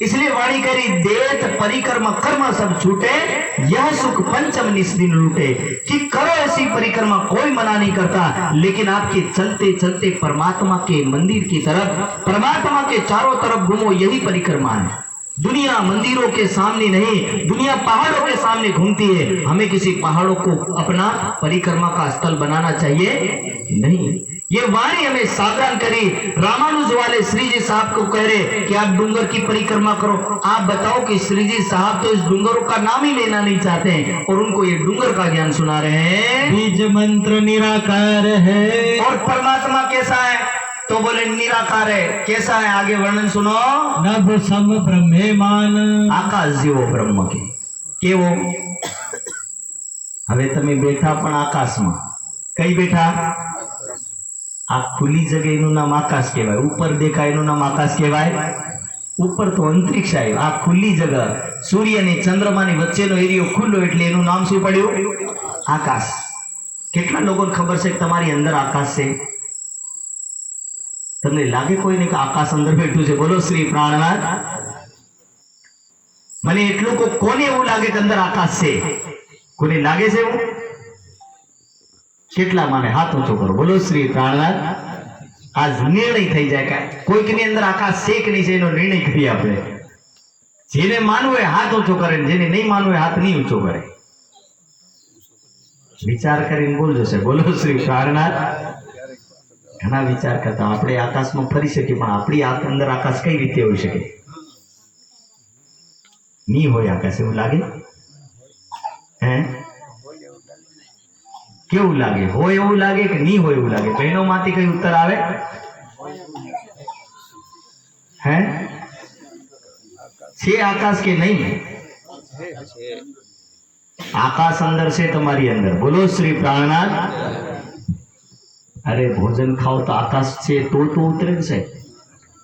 इसलिए वाणी करी देत परिक्रमा कर्म सब छूटे, यह सुख पंचम निस दिन लूटे। कि करो ऐसी परिक्रमा, कोई मना नहीं करता, लेकिन आपके चलते चलते परमात्मा के मंदिर की तरफ, परमात्मा के चारों तरफ घूमो, यही परिक्रमा है। दुनिया मंदिरों के सामने नहीं, दुनिया पहाड़ों के सामने घूमती है। हमें किसी पहाड़ों को अपना परिक्रमा का स्थल बनाना चाहिए नहीं। ये वाणी हमें सावधान करी। रामानुज वाले श्री जी साहब को कह रहे कि आप डूंगर की परिक्रमा करो। आप बताओ कि श्री जी साहब तो इस डूंगरों का नाम ही लेना नहीं चाहते हैं और उनको ये डूंगर का ज्ञान सुना रहे हैं। बीज मंत्र निराकार है। और परमात्मा कैसा है? तो बोले निराकार है। कैसा है? आगे वर्णन सुनो। नभ सम ब्रह्मेमान। आकाश जेवो ब्रह्म के केवो। હવે તમે બેઠા પણ આકાશમાં, કઈ બેઠા? આ ખુલ્લી જગ્યા એનું નામ આકાશ કહેવાય। ઉપર દેખાય એનું નામ આકાશ કહેવાય। ઉપર તો અંતરિક્ષ આવ્યું, આ ખુલ્લી જગ્યા સૂર્ય અને ચંદ્રમાની વચ્ચેનો એરિયો ખુલ્લો, એટલે એનું નામ શું પડ્યું? આકાશ। કેટલા લોકોને ખબર છે કે તમારી અંદર આકાશ છે? તમને લાગે કોઈને કે આકાશ અંદર બેઠું છે? બોલો શ્રી प्राणनाथ। મને એટલું કોને એવું લાગે કે અંદર આકાશ છે? કોને લાગે છે એવું? કેટલા માને? હાથ ઊંચો કરો। બોલો શ્રી प्राणनाथ। आज निर्णय થઈ જાય કે કોઈકની અંદર આકાશ છે કે નહીં છે એનો નિર્ણય કરીએ આપણે। જેને માનવું હોય હાથ ઊંચો કરે, જેને નહીં માનવું હોય હાથ નહીં ઊંચો કરે। વિચાર કરીને બોલજો છે। બોલો શ્રી प्राणनाथ। ઘણા વિચાર કરતા આપણે આકાશમાં ફરી શકીએ, પણ આપણી અંદર આકાશ કઈ રીતે હોઈ શકે? નહીં હોય આકાશ, એવું લાગે? હે? કેવું લાગે? હોય એવું લાગે કે નહીં હોય એવું લાગે? બહેનોમાંથી કઈ ઉત્તર આવે? હે? છે આકાશ કે નહીં? આકાશ અંદર છે તમારી અંદર। બોલો શ્રી प्राणनाथ। अरे भोजन खाओ तो आकाश से तो उतरे से।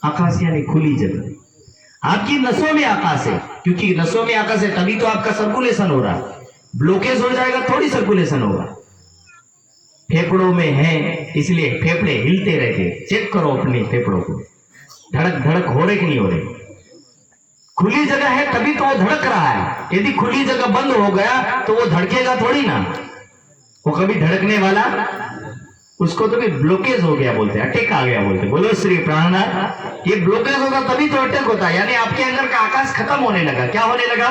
आकाश यानी खुली जगह। आपकी नसों में आकाश है, क्योंकि नसों में आकाश है तभी तो आपका सर्कुलेशन हो रहा है। ब्लॉकेज हो जाएगा थोड़ी सर्कुलेशन होगा। फेफड़ों में है इसलिए फेफड़े हिलते रहते। चेक करो अपने फेफड़ों को, धड़क धड़क हो रही कि नहीं हो रही? खुली जगह है तभी तो वो धड़क रहा है। यदि खुली जगह बंद हो गया तो वो धड़केगा थोड़ी ना, वो कभी धड़कने वाला, उसको तो भी ब्लॉकेज हो गया बोलते, अटैक आ गया बोलते। बोलो श्री प्राणनाथ। ये ब्लॉकेज होगा तभी तो अटैक होता है, यानी आपके अंदर का आकाश खत्म होने लगा। क्या होने लगा?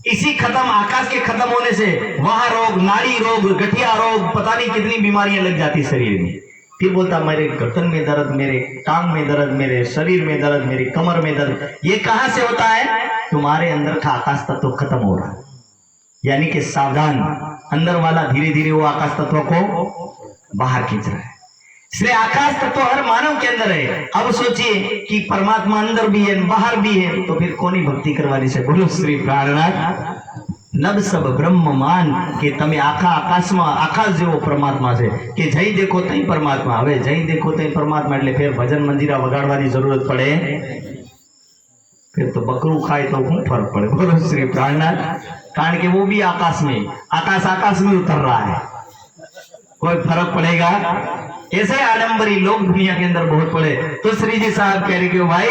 इसी खत्म आकाश के खत्म होने से वहां रोग, नाड़ी रोग, गठिया रोग, पता नहीं कितनी बीमारियां लग जाती शरीर में। फिर बोलता मेरे गर्दन में दर्द, मेरे टांग में दर्द, मेरे शरीर में दर्द, मेरी कमर में दर्द। ये कहां से होता है? तुम्हारे अंदर का आकाश तत्व खत्म हो रहा है। यानी कि सावधान, अंदर वाला धीरे धीरे वो आकाश तत्व को बाहर खींच रहा है। इसलिए आकाश तत्व हर मानव के अंदर है। अब सोचिए कि परमात्मा अंदर भी है, बाहर भी है, तो फिर कौन ही भक्ति करवानी से? बोलो श्री प्राणनाथ। नभ सब ब्रह्म मान के तमे आखा आकाश में आकाश जेવો परमात्मा છે કે જઈ દેખો તઈ પરમાત્મા। હવે જઈ देखो તઈ परमात्मा એટલે फिर भजन मंजीरा वगाड़वानी जरूरत पड़े? फिर तो बकरू खाए तो क्यों फर्क पड़े? बोलो श्री प्राणनाथ। कारण के वो भी आकाश में उतर रहा है, कोई फर्क पड़ेगा? ऐसे आडंबरी लोग दुनिया के अंदर बहुत पड़े। तो श्री जी साहब कह रहे कि भाई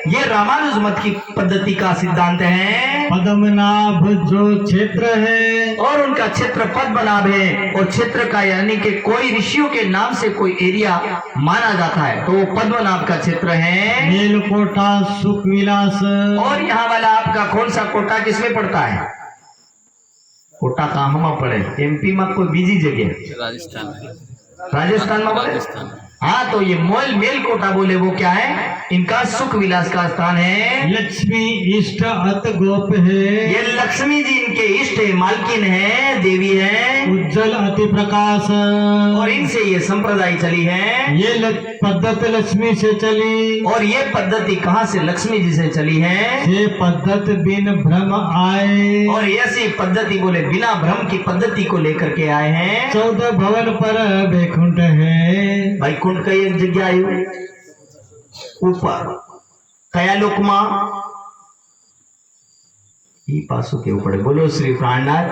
ये रामानुज मत की पद्धति का सिद्धांत है। पद्मनाभ जो क्षेत्र है और उनका क्षेत्र पद्मनाभ है, और क्षेत्र का यानी कि कोई ऋषियों के नाम से कोई एरिया माना जाता है तो वो पद्मनाभ का क्षेत्र है। मेलकोटा सुख विलास। और यहाँ वाला आपका कौन सा कोटा किसमें पड़ता है? कोटा कहाँ में पड़े? एमपी में कोई बीजी जगह? राजस्थान में पड़े। हाँ, तो ये मेल कोटा बोले वो क्या है? इनका सुख विलास का स्थान है। लक्ष्मी इष्ट अत गोप है। ये लक्ष्मी जी इनके इष्ट है, मालकिन है, देवी है। उज्जवल अति प्रकाश। और इनसे ये संप्रदाय चली है। ये पद्धति लक्ष्मी से चली। और ये पद्धति कहाँ से? लक्ष्मी जी से चली है। ये पद्धति बिन भ्रम आए। और ऐसी पद्धति बोले बिना भ्रम की पद्धति को लेकर के आए हैं। 14 भवन पर वैकुंठ है। वैकुंठ का एक जगह आई ऊपर कया लोक में पासो केवू पड़े? बोलो श्री प्राणनाथ।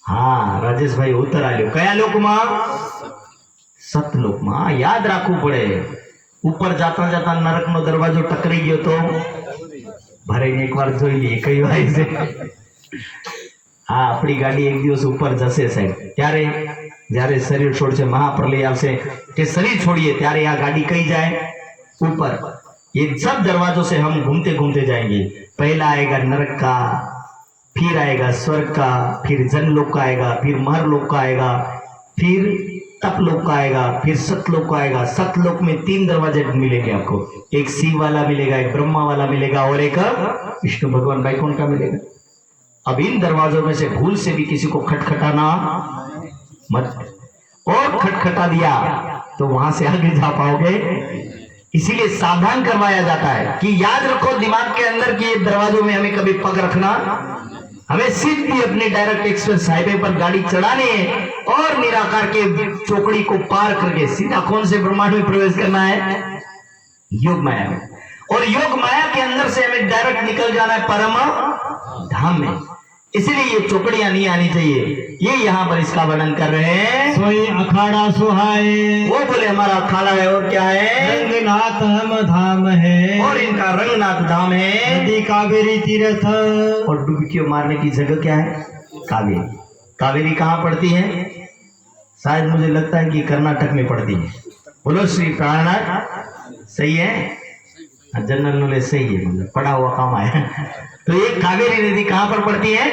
हाँ राजेश भाई उतर आलो कया लोक में? सतलोक में। याद राखવું પડે। ऊपर जाता जाता नरक नो दरवाजो टकरी गयो तो भराઈને एक बार જોઈ લઈએ કઈ વાય છે। हाँ अपनी गाड़ी एक दिवस ऊपर जશે साहेब, ત્યારે જ્યારે शरीर छोड़શે महाप्रलय આવશે કે शरीर छोड़िए ત્યારે આ गाड़ी कहीं जाए ऊपर। ये सब दरवाजों से हम घूमते घूमते जाएंगे। पहला आएगा नरक का, फिर आएगा स्वर्ग का, फिर जनलोक का आएगा, फिर महरलोक का आएगा, फिर तपलोक का आएगा, फिर सतलोक का आएगा। सतलोक में 3 दरवाजे मिलेंगे आपको। एक शिव वाला मिलेगा, एक ब्रह्मा वाला मिलेगा और एक विष्णु भगवान वैकुंठ का मिलेगा। अब इन दरवाजों में से भूल से भी किसी को खटखटाना मत, और खटखटा दिया तो वहां से आगे जा पाओगे। इसीलिए सावधान करवाया जाता है कि याद रखो दिमाग के अंदर कि ये दरवाजों में हमें कभी पग रखना, हमें सीधी अपने डायरेक्ट एक्सप्रेस हाईवे पर गाड़ी चढ़ानी है और निराकार के चौकड़ी को पार करके सीधा कौन से ब्रह्मांड में प्रवेश करना है? योग माया में। और योग माया के अंदर से हमें डायरेक्ट निकल जाना है परम धाम में। इसलिए ये चौकड़ियां नहीं आनी चाहिए। ये यहाँ पर इसका वर्णन कर रहे हैं। सोई अखाड़ा सुहाए। वो बोले हमारा अखाड़ा है और क्या है? रंगनाथ हम धाम है। और इनका रंगनाथ धाम है। नदी कावेरी तीर्थ। और डुबकियों मारने की जगह क्या है? कावेरी। कावेरी कहाँ पड़ती है? शायद मुझे लगता है कि कर्नाटक में पड़ती है। बोलो श्री प्राणनाथ। सही है, जनरल नॉलेज सही है, मतलब पढ़ा हुआ काम आया। तो ये कावेरी नदी कहां पर पड़ती है?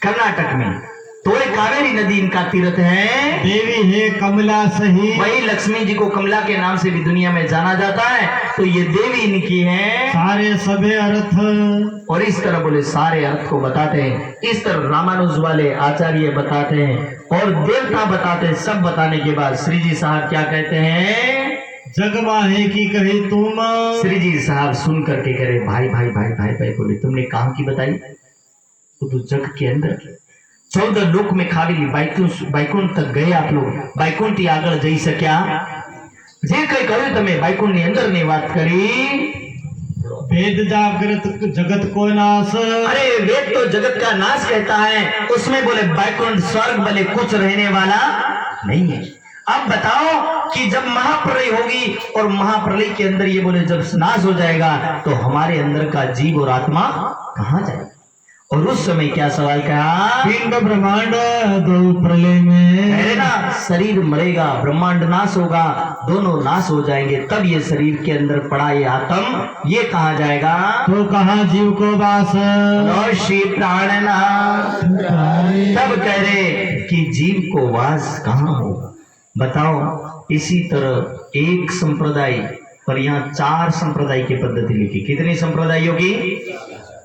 कर्नाटक में। तो ये कावेरी नदी इनका तीर्थ है। देवी है कमला सही। वही लक्ष्मी जी को कमला के नाम से भी दुनिया में जाना जाता है। तो ये देवी इनकी है। सारे सभी अर्थ। और इस तरह बोले सारे अर्थ को बताते हैं। इस तरह रामानुज वाले आचार्य बताते हैं और देवता बताते हैं। सब बताने के बाद श्री जी साहब क्या कहते हैं? जग माहे की कहे तुम। श्री जी साहब सुन करके कह रहे भाई भाई भाई भाई भाई बोले तुमने कहाँ की बताई? तो जग के अंदर की 14 लोक में खावेली वैकुंठ तक गए आप लोग। वैकुंठ ही आगे जई सक्या? जे कई कहूं तमे वैकुंठ ની અંદર ની વાત કરી। वेद जागृत जगत को नाश। अरे वेद तो जगत का नाश कहता है। उसमें बोले वैकुंठ स्वर्ग बोले कुछ रहने वाला नहीं है। अब बताओ कि जब महाप्रलय होगी और महाप्रलय के अंदर ये बोले जब नाश हो जाएगा तो हमारे अंदर का जीव और आत्मा कहां जाएगा? और उस समय क्या सवाल कहा? पिंड ब्रह्मांड दो प्रलय में है ना, शरीर मरेगा, ब्रह्मांड नाश होगा, दोनों नाश हो जाएंगे, तब ये शरीर के अंदर पड़ा ये आत्म ये कहा जाएगा तो कहा जीव को वास श्री प्राणनाथ। तब कह रहे कि जीव को वास कहाँ होगा बताओ। इसी तरह एक संप्रदाय पर यहाँ 4 संप्रदाय की पद्धति लिखी। कितनी संप्रदायों की?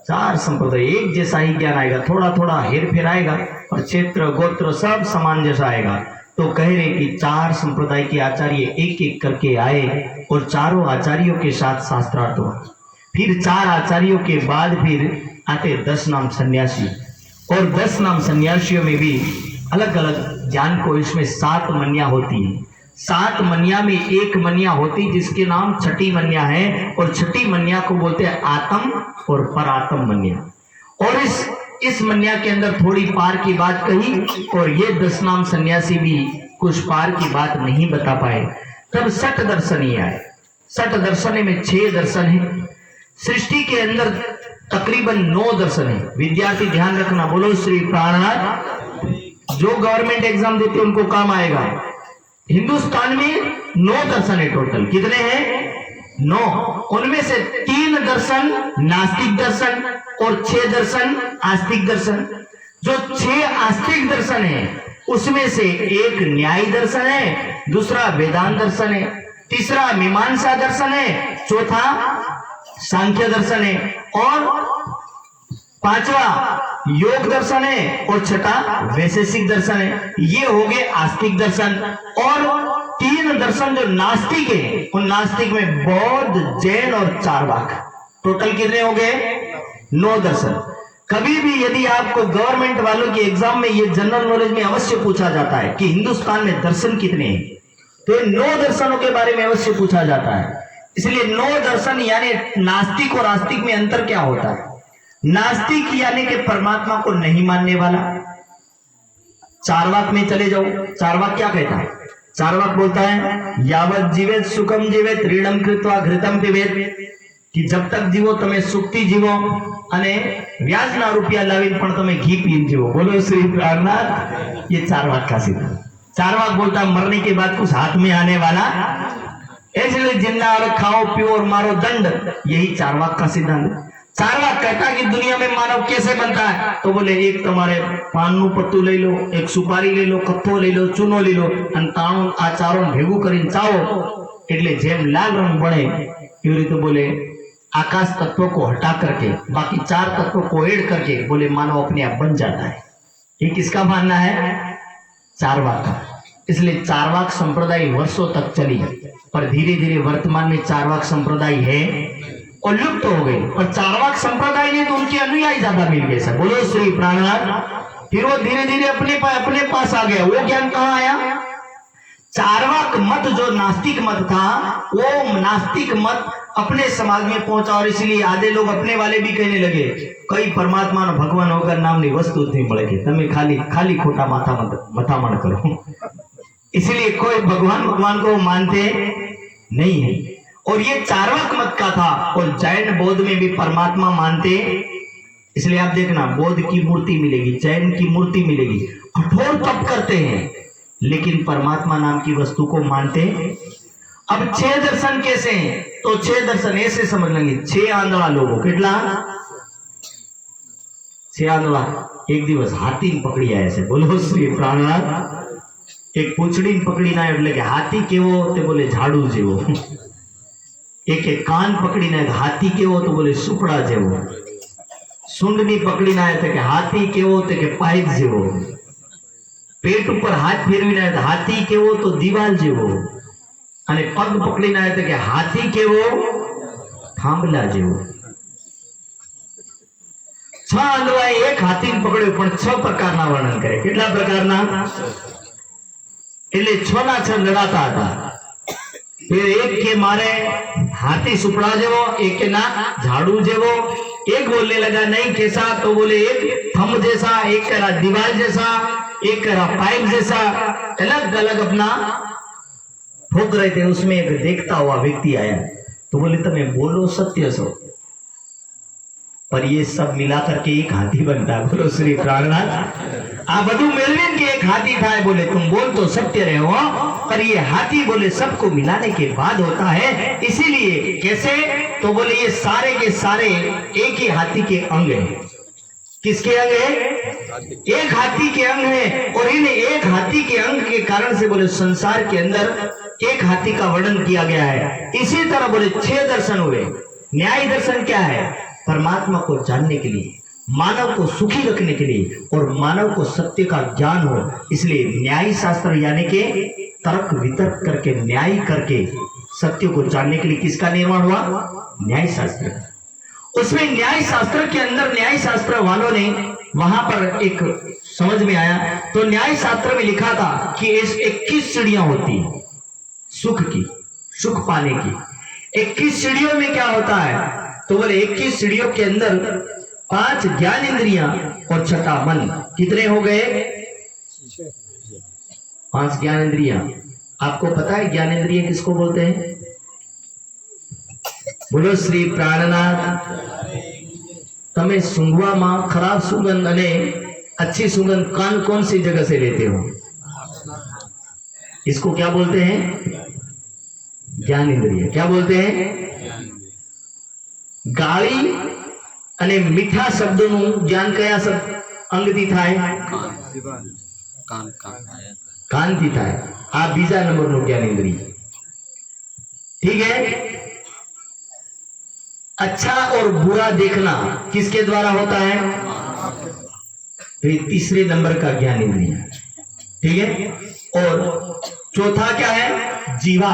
4 संप्रदाय। एक जैसा ही ज्ञान आएगा, थोड़ा थोड़ा हेर फेर आएगा, और क्षेत्र गोत्र सब समान जैसा आएगा। तो कह रहे कि 4 संप्रदाय के आचार्य एक एक करके आए और चारों आचार्यों के साथ शास्त्रार्थ हुआ। फिर 4 आचार्यों के बाद फिर आते 10 नाम सन्यासी, और 10 नाम सन्यासियों में भी अलग अलग ज्ञान को, इसमें 7 मन्या होती है। 7 मन्या में एक मन्या होती जिसके नाम छठी मन्या है, और छठी मन्या को बोलते हैं आत्म और परात्म मन्या। और इस मन्या के अंदर थोड़ी पार की बात कही, और ये 10 नाम सन्यासी भी कुछ पार की बात नहीं बता पाए। तब 6 दर्शन ही आए। 6 दर्शन में 6 दर्शन है। सृष्टि के अंदर तकरीबन 9 दर्शन है। विद्यार्थी ध्यान रखना, बोलो श्री प्राणनाथ। जो गवर्नमेंट एग्जाम देते उनको काम आएगा। हिंदुस्तान में 9 दर्शन है टोटल। कितने हैं? 9। उनमें से 3 दर्शन नास्तिक दर्शन और 6 दर्शन आस्तिक दर्शन। जो 6 आस्तिक दर्शन है उसमें से एक न्याय दर्शन है, दूसरा वेदांत दर्शन है, तीसरा मीमांसा दर्शन है, चौथा सांख्य दर्शन है, और 5वां योग दर्शन है, और 6ठा वैशेषिक दर्शन है। ये हो गए आस्तिक दर्शन। और 3 दर्शन जो नास्तिक है, उन नास्तिक में बौद्ध, जैन और चारवाक। टोटल कितने हो गए? 9 दर्शन। कभी भी यदि आपको गवर्नमेंट वालों के एग्जाम में ये जनरल नॉलेज में अवश्य पूछा जाता है कि हिंदुस्तान में दर्शन कितने हैं, तो 9 दर्शनों के बारे में अवश्य पूछा जाता है। इसलिए 9 दर्शन यानी नास्तिक और आस्तिक में अंतर क्या होता है? नास्तिक यानी कि परमात्मा को नहीं मानने वाला। चारवाक में चले जाओ, चारवाक क्या कहता है? चारवाक बोलता है यावत जीवेत सुखम जीवेत ऋणम कृत्वा घृतम पिबेत, कि जब तक जीवो તમે સુખથી જીવો અને વ્યાજના રૂપિયા લાવીને પણ તમે ઘી પીને જીવો। બોલો श्री प्राणनाथ। ये चारवाक का सिद्धांत। चारवाक बोलता है मरने के बाद कुछ हाथ में आने वाला, इसलिए जिंदा और खाओ पियो और मारो दंड, यही चारवाक का सिद्धांत। चारवाक कहता है कि दुनिया में मानव कैसे बनता है, तो बोले एक तुम्हारे पानનું પત્તું લઈ લો, એક સુપારી લઈ लो, કથ્થો લઈ लो, ચૂનો લઈ लो, અને તાણું આ ચારોને ભેગું કરીને ચાવો એટલે જેમ લાલ રંગ બને એવી રીતે બોલે आकाश तत्वों को हटा करके बाकी 4 तत्वों को ऐड करके बोले मानव अपने आप बन जाता है। ये किसका मानना है? चारवाक का। इसलिए चारवाक संप्रदाय वर्षों तक चली, पर धीरे धीरे वर्तमान में चारवाक संप्रदाय है और लुप्त हो गई। और चारवाक संप्रदाय ने तो उनके अनुयायी ज्यादा मिल गए सर। बोलो श्री प्राणनाथ। फिर वो धीरे धीरे अपने पास आ गया। वो ज्ञान कहाँ आया? चारवाक मत जो नास्तिक मत था, वो नास्तिक मत अपने समाज में पहुंचा, और इसलिए आधे लोग अपने वाले भी कहने लगे कई परमात्मा भगवान होकर नामनी वस्तु नहीं मिलेगी, तमे खाली खाली खोटा मथामण करो। इसलिए कोई भगवान को मानते नहीं है। और ये चारवाक मत का था। और जैन बौद्ध में भी परमात्मा मानते। इसलिए आप देखना, बौद्ध की मूर्ति मिलेगी, जैन की मूर्ति मिलेगी, कठोर तप करते हैं, लेकिन परमात्मा नाम की वस्तु को मानते। अब 6 दर्शन कैसे हैं? तो 6 दर्शन ऐसे समझ लेंगे। 6 आंधळा लोगों, કેટલા? 6 आंधळा एक दिवस हाथी पकड़ी आया છે। बोलो श्री प्राणनाथ। एक पूछड़ी पकड़ी ना એટલે કે હાથી કેવો, તે બોલે ઝાડુ જેવો। એક કાન પકડી ના હાથી કેવો, તો બોલે સુપડા જેવો। सूंडनी पकड़ी ना એટલે કે હાથી કેવો, તે કે પાઇપ જેવો। पेट पर हाथ फेरवीने हाथी केवो, तो दीवाल जेवो। અને પગ પકડીને આવે કે હાથી કેવો, થાંભલા જેવો। 6 આંધળાએ એક હાથીને પકડ્યો, પણ 6 પ્રકારના વર્ણન કરે। કેટલા પ્રકારના? એટલે 6 ના 6 લડાતા હતા। फिर एक के मारे हाथी सुपड़ा जेवो, एक के ना झाड़ू जेवो। एक बोलने लगा नहीं कैसा, तो बोले एक थंब जैसा, एक करा दीवार जैसा, एक करा पाइप जैसा, अलग अलग अपना ठोक रहे थे। उसमें एक देखता हुआ व्यक्ति आया, तो बोले तमे बोलो सत्य सो। पर ये सब मिला करके एक हाथी बनता है। बोलो श्री प्राणनाथ। आ बधु मेलवीन के एक हाथी था, बोले तुम बोल तो सत्य रहे हो, पर ये हाथी बोले सबको मिलाने के बाद होता है। इसीलिए कैसे, तो बोले ये सारे के सारे एक ही हाथी के अंग हैं। किसके अंग है? एक हाथी के अंग है। और इन एक हाथी के अंग के कारण से बोले संसार के अंदर एक हाथी का वर्णन किया गया है। इसी तरह बोले 6 दर्शन हुए। न्याय दर्शन क्या है? परमात्मा को जानने के लिए, मानव को सुखी रखने के लिए और मानव को सत्य का ज्ञान हो, इसलिए न्याय शास्त्र यानी के तर्क वितर्क करके न्याय करके सत्य को जानने के लिए किसका निर्माण हुआ? न्याय शास्त्र। उसमें न्याय शास्त्र के अंदर न्याय शास्त्र वालों ने वहां पर एक समझ में आया, तो न्याय शास्त्र में लिखा था कि इस 21 सीढ़ियां होती सुख की, सुख पाने की। 21 सीढ़ियों में क्या होता है? तो बोले 21 सीढ़ियों के अंदर 5 ज्ञान इंद्रियां और 6 मन। कितने हो गए? 5 ज्ञान इंद्रियां। आपको पता है ज्ञान इंद्रियां किसको बोलते हैं? बोलो श्री प्राणनाथ। તમે सूंघવામાં खराब सुगंध અને अच्छी सुगंध कौन सी जगह से लेते हो? इसको क्या बोलते हैं? ज्ञान इंद्रिय। क्या बोलते हैं? गाड़ी અને મીઠા શબ્દોનું જ્ઞાન કયા અંગથી થાય? કાનથી થાય। આ બીજા નંબરનું જ્ઞાન इंद्रिय। ठीक है। अच्छा और बुरा देखना किसके द्वारा होता है? तो ये तीसरे नंबर का ज्ञान इंद्रिय। ठीक है। और चौथा क्या है? जीवा।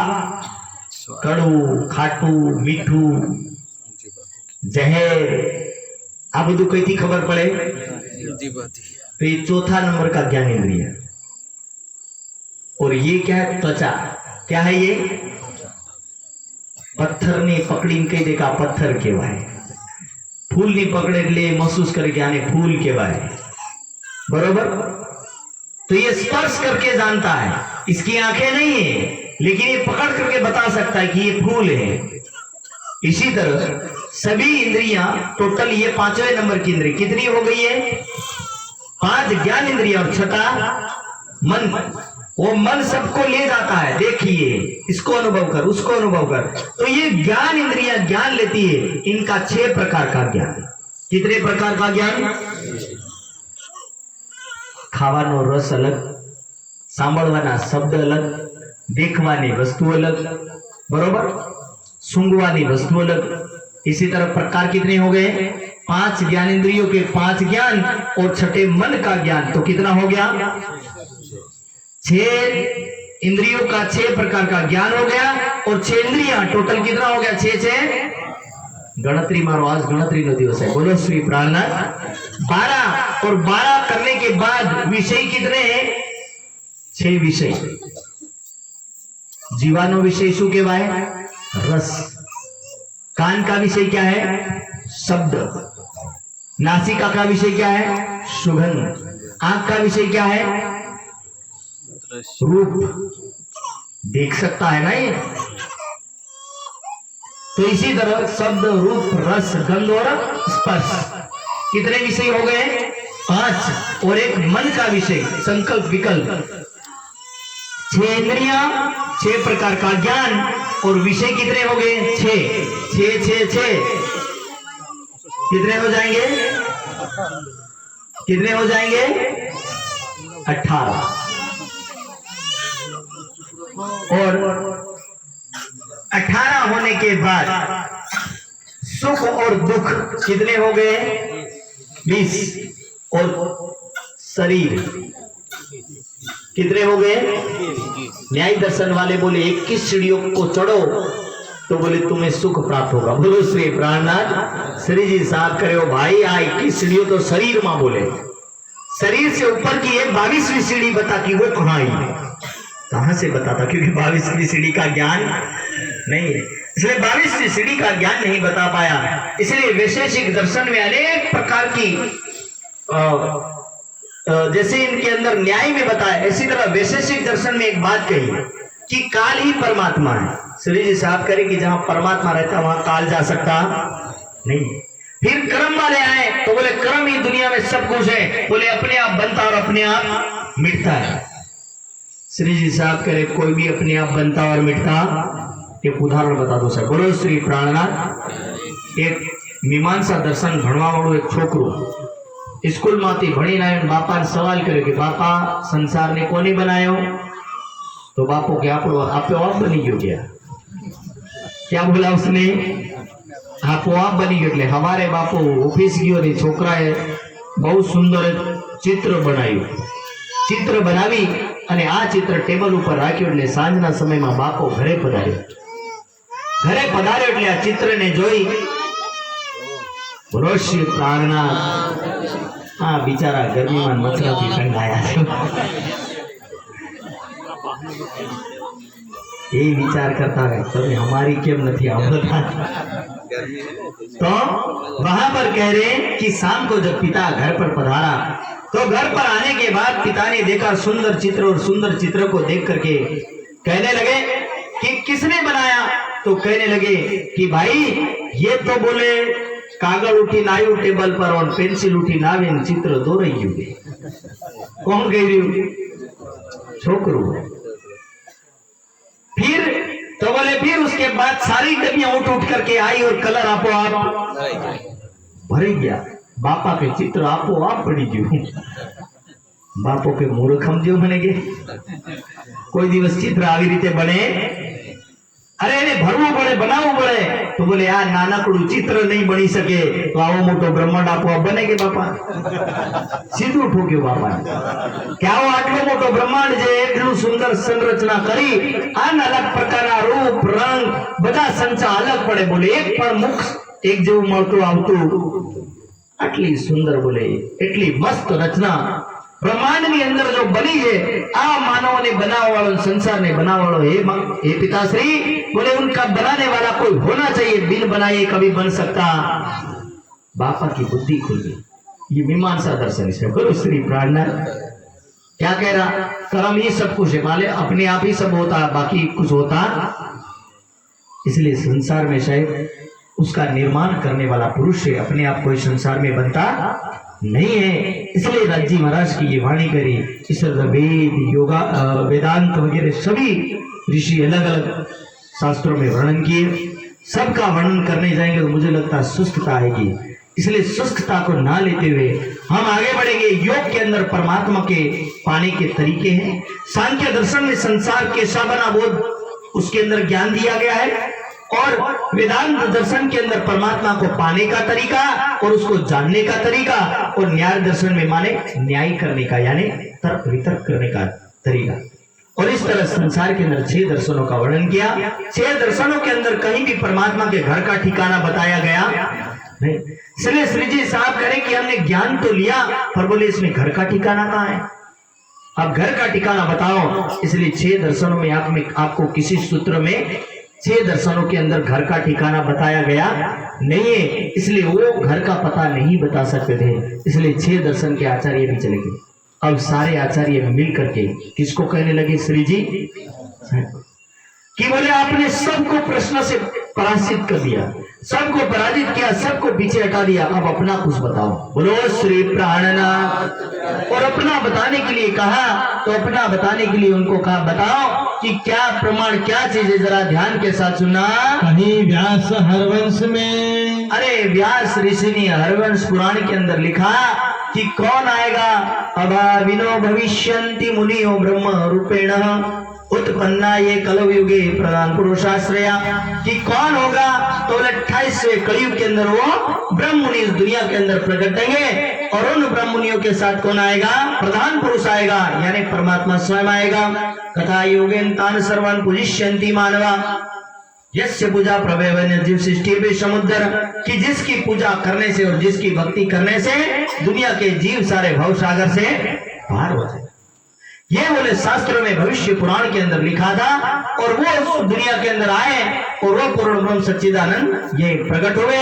कड़ू, खाटू, मीठू, जहर, आ બધું કઈથી ખબર પડે? तो ये चौथा नंबर का ज्ञान इंद्रिय। और ये क्या है? त्वचा। क्या है ये? पत्थर ने पकड़ी कही दे का पत्थर कहवाय, फूल ने पकड़े એટલે महसूस करे कि आने फूल कहवाय। बरोबर। तो ये स्पर्श करके जानता है, इसकी आंखें नहीं है लेकिन ये पकड़ करके बता सकता है कि ये फूल है। इसी तरह सभी इंद्रियां टोटल ये 5वें नंबर की इंद्रिय कितनी हो गई है? 5 ज्ञान इंद्रिय और 6 मन। वो मन सबको ले जाता है, देखिए इसको अनुभव कर, उसको अनुभव कर। तो ये ज्ञान इंद्रियां ज्ञान लेती है। इनका 6 प्रकार का ज्ञान। कितने प्रकार का ज्ञान? खावानो रस अलग, सांभळवाना शब्द अलग, देखवानी वस्तु अलग, बरोबर, सूंघवानी वस्तु अलग। इसी तरह प्रकार कितने हो गए? 5 ज्ञान इंद्रियों के 5 ज्ञान और 6 मन का ज्ञान। तो कितना हो गया? 6 इंद्रियों का 6 प्रकार का ज्ञान हो गया और 6 इंद्रियां टोटल कितना हो गया? 6 गणतरी मारो, आज गणतरी नो दिवस है। बोलो श्री प्राणनाथ। 12 और 12 करने के बाद विषय कितने हैं? 6 विषय। जीवानो विषय शू कहवाय? रस। कान का विषय क्या है? शब्द। नासिका का विषय क्या है? सुगंध। आंख का विषय क्या है? रूप। देख सकता है ना ये। तो इसी तरह शब्द, रूप, रस, गंध और स्पर्श कितने विषय हो गए? 5 और एक मन का विषय, संकल्प, विकल्प। 6 इंद्रियां, 6 प्रकार का ज्ञान और विषय कितने हो गए? 6 कितने हो जाएंगे? कितने हो जाएंगे? 18। और 18 होने के बाद सुख और दुख कितने हो गए? 20। और शरीर कितने हो गए? न्याय दर्शन वाले बोले 21 सीढ़ियों को चढ़ो तो बोले तुम्हें सुख प्राप्त होगा। बोलो श्री प्राणनाथ। श्री जी साहब करे हो भाई, आ 21 सीढ़ियों तो शरीर मां बोले, शरीर से ऊपर की एक 22वीं सीढ़ी बता कि वो कहाँ आई? कहां से बताता? क्योंकि 22वीं सीढ़ी का ज्ञान नहीं है, इसलिए 22वीं सीढ़ी का ज्ञान नहीं बता पाया। इसलिए वैशेषिक दर्शन में अनेक प्रकार की जैसे इनके अंदर न्याय में बताया, इसी तरह वैशेषिक दर्शन में एक बात कही कि काल ही परमात्मा है। श्री जी साहब करें कि जहां परमात्मा रहता वहां काल जा सकता नहीं। फिर कर्म वाले आए तो बोले कर्म ही दुनिया में सब कुछ है, बोले अपने आप बनता और अपने आप मिटता है। श्री जी साहब कह रहे कोई भी अपने आप बनता और मिटता। एक उदाहरण बता दो सर, बोलो श्री प्राणनाथ। एक मीमांसा दर्शन भणवा वालों एक छोकरू स्कूल माती भणी ना बापा ने सवाल करे कि बापा संसार ने कोनी बनायो? तो बापो के आप बनी गयो क्या बोला उसने? आप बनी गयो। એટલે हमारे बापो ऑफिस गयो ने छोकराए बहुत सुंदर चित्र बनाવ્યું। चित्र बनावी અને આ चित्र टेबल ઉપર રાખ્યું એટલે સાંજના સમયમાં બાપો ઘરે પધાર્યો। ઘરે પધાર્યો એટલે આ ચિત્રને જોઈ રોષી પ્રાણના આ બિચારા ગરમીમાં મચરાથી ઠંડાયા છે। ये विचार करता है तभी हमारी केम नहीं आवता। तो वहां पर कह रहे कि शाम को जब पिता घर पर पधारा तो घर पर आने के बाद पिता ने देखा सुंदर चित्र और सुंदर चित्र को देख करके कहने लगे कि किसने बनाया? तो कहने लगे कि भाई ये तो बोले कागज उठी नायु टेबल पर और पेंसिल उठी नावे चित्र दो रही होगी। कौन कह रही होगी? छोकरू। फिर तो बोले फिर उसके बाद सारी डबियां उठ उठ करके आई और कलर आपो आप भर गया। बापा के चित्र आपो आप पड़ी गयो। बापो के मूर्ख समझो बने के कोई दिवस चित्र આવી રીતે બને? अरे એને ભરવું પડે, બનાવવું પડે। तो बोले यार नानकड़ू चित्र नहीं बनी सके तो आवो मोटो ब्रह्मांड आपो बने के बापा? सीधું ठोक्યો बापा કે આવો આટલો મોટો બ્રહ્માંડ જે એટલું સુંદર સંરચના કરી આ અલગ પ્રકારના રૂપ રંગ બધા સંચા અલગ પડે। બોલે એક પણ મુખ એક જેવું મળતું આવતું આટલી સુંદર બોલે એટલી મસ્ત રચના ब्रह्मांड ની અંદર जो बनी है आ मानव ने बनाने वाला संसार ने बनाने वाला हे पिताश्री बोले उनका बनाने वाला कोई होना चाहिए, बिन बनाए कभी बन सकता। बापा की बुद्धि खुल गई। ये मीमांसा दर्शन से करो श्री प्राणनाथ क्या कह रहा? कर्म ही सब कुछ है, माले अपने आप ही सब होता बाकी कुछ होता। इसलिए संसार में शायद उसका निर्माण करने वाला पुरुष है, अपने आप कोई संसार में बनता नहीं है। इसलिए राजी महाराज की ये वाणी करी। इस वेद योगा वेदांत वगैरह सभी ऋषि अलग अलग शास्त्रों में वर्णन किए। सबका वर्णन करने जाएंगे तो मुझे लगता है सुस्तता आएगी। इसलिए सुस्तता को ना लेते हुए हम आगे बढ़ेंगे। योग के अंदर परमात्मा के पाने के तरीके हैं। सांख्य दर्शन में संसार कैसा बना बोध उसके अंदर ज्ञान दिया गया है और वेदांत दर्शन के अंदर परमात्मा को पाने का तरीका और उसको जानने का तरीका और न्याय दर्शन में माने न्याय करने का यानी तर्क वितर्क करने का तरीका। और इस तरह संसार के अंदर 6 दर्शनों का वर्णन किया। 6 दर्शनों के अंदर कहीं भी परमात्मा के घर का ठिकाना बताया गया नहीं। इसलिए श्री जी साहब करें कि हमने ज्ञान तो लिया पर बोले इसमें घर का ठिकाना कहाँ है? अब घर का ठिकाना बताओ। इसलिए 6 दर्शनों में आपको किसी सूत्र में 6 दर्शनों के अंदर घर का ठिकाना बताया गया नहीं है। इसलिए वो घर का पता नहीं बता सकते थे। इसलिए 6 दर्शन के आचार्य भी चले गए। अब सारे आचार्य मिल करके किसको कहने लगे? श्री जी कि बोले आपने सबको प्रश्न से पराजित कर दिया, सबको पराजित किया, सबको पीछे हटा दिया। अब अपना कुछ बताओ। बोलो श्री प्राणनाथ। और अपना बताने के लिए कहा तो अपना बताने के लिए उनको कहा बताओ कि क्या प्रमाण क्या चीज है, जरा ध्यान के साथ सुनना। कहीं व्यास हरवंश में, अरे व्यास ऋषि ने हरवंश पुराण के अंदर लिखा कि कौन आएगा? अभाविनो भविष्यन्ति मुनियो ब्रह्म रूपेण उत्पन्ना ये कलयुगे प्रधान पुरुषाश्रया। कि कौन होगा? तो 28वें कलयुग के अंदर वो ब्रह्म मुनि इस दुनिया के अंदर प्रकट देंगे और उन ब्रह्म मुनियों के साथ कौन आएगा? प्रधान पुरुष आएगा यानी परमात्मा स्वयं आएगा। कथा योगेन तान सर्वान पूजिष्यन्ति मानवा यस्य पूजा प्रभेवन्य जीव सृष्टि पे समुद्र। कि जिसकी पूजा करने से और जिसकी भक्ति करने से दुनिया के जीव सारे भव सागर से पार हो जाए। ये बोले शास्त्रों में भविष्य पुराण के अंदर लिखा था और वो उस दुनिया के अंदर आए और वो पूर्ण ब्रह्म सच्चिदानंद ये प्रकट हुए।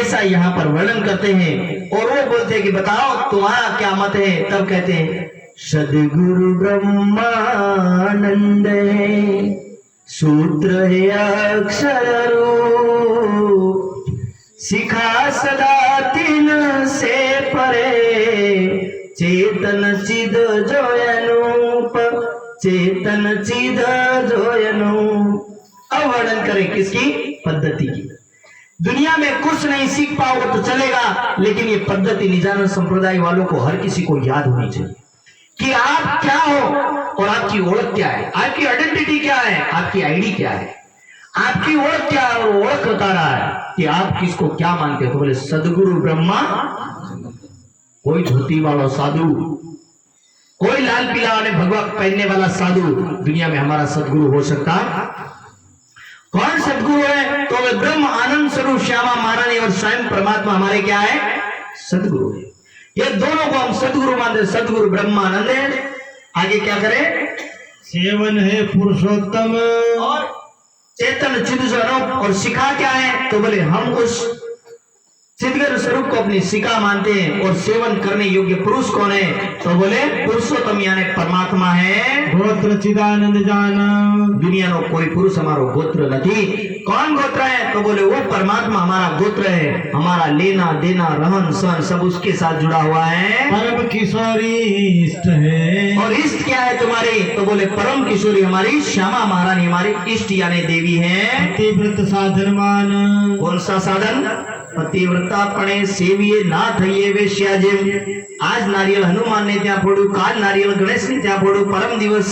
ऐसा यहाँ पर वर्णन करते हैं और वो बोलते हैं कि बताओ तुम्हारा क्या मत है? तब कहते हैं सदगुरु ब्रह्मानंद है, सूत्र है अक्षर रूप, शिखा सदा परे चेतन चिद जोयनूप चेतन चिद जोयनु। अब वर्णन करें किसकी? पद्धति की। दुनिया में कुछ नहीं सीख पाओगे तो चलेगा, लेकिन ये पद्धति निजानंद संप्रदाय वालों को हर किसी को याद होनी चाहिए कि आप क्या हो और आपकी ओळख क्या है, आपकी आइडेंटिटी क्या है, आपकी आईडी क्या है। आपकी ओळख क्या है और ओळख बता रहा है कि आप किसको क्या मानते हो। तो बोले सदगुरु ब्रह्मा, कोई धोती वाला साधु, कोई लाल पीला वाले भगवा पहनने वाला साधु दुनिया में हमारा सदगुरु हो सकता है? कौन सदगुरु है? तो वे ब्रह्म आनंद स्वरूप श्यामा महारानी और स्वयं परमात्मा हमारे क्या है? सदगुरु है। ये दोनों को हम सदगुरु मानते। सदगुरु ब्रह्मानंद है। आगे क्या करें? सेवन है पुरुषोत्तम और चेतन चिद स्वरूप। और शिखा क्या है? तो बोले हम उस चिदघन स्वरूप को अपनी शिखा मानते हैं। और सेवन करने योग्य पुरुष कौन है? तो बोले पुरुषोत्तम यानी परमात्मा है। गोत्र चिदानंद जान। दुनिया में कोई पुरुष हमारो गोत्र नहीं। कौन गोत्र है? तो बोले वो परमात्मा हमारा गोत्र है। हमारा लेना देना रहन सहन सब उसके साथ जुड़ा हुआ है। परम किशोरी इष्ट है। और इष्ट क्या है तुम्हारी? तो बोले परम किशोरी हमारी श्यामा महारानी हमारी इष्ट यानी देवी है। पतिव्रत साधनवान। कौन सा साधन? पतिव्रता पणे सेविये ना थईये वेश्या जेम। आज नारियल हनुमान ने ત્યાં ફોડ્યું, કાલ નારિયેલ ગણેશ ને ત્યાં ફોડ્યું, પરમ દિવસ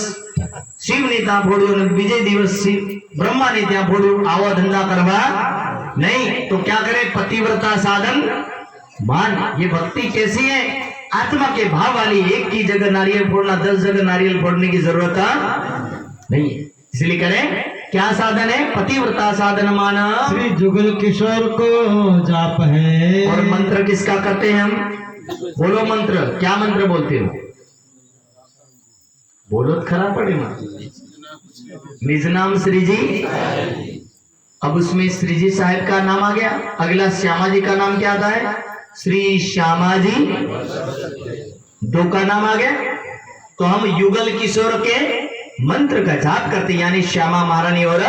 શિવ ને ત્યાં ફોડ્યું અને બીજે દિવસ ब्रह्मा ने ત્યાં ફોડ્યું। આવો ધંધા કરવા नहीं। तो क्या करे? पतिव्रता साधन मान। ये भक्ति कैसी है? आत्मा के भाव वाली। एक की जगह नारियल फोड़ना 10 जगह नारियल फोड़ने की जरूरत नहीं है। इसलिए करें क्या साधन है? पतिव्रता साधन माना। श्री जुगल किशोर को जाप है। और मंत्र किसका करते हैं हम? बोलो मंत्र। क्या मंत्र बोलते हो? बोलो तो खराब पड़े निज नाम श्री जी। अब उसमें श्री जी साहब का नाम आ गया। अगला श्यामा जी का नाम क्या आता है? श्री श्यामा जी। 2 का नाम आ गया। तो हम युगल किशोर के मंत्र का जाप करते यानी श्यामा महारानी और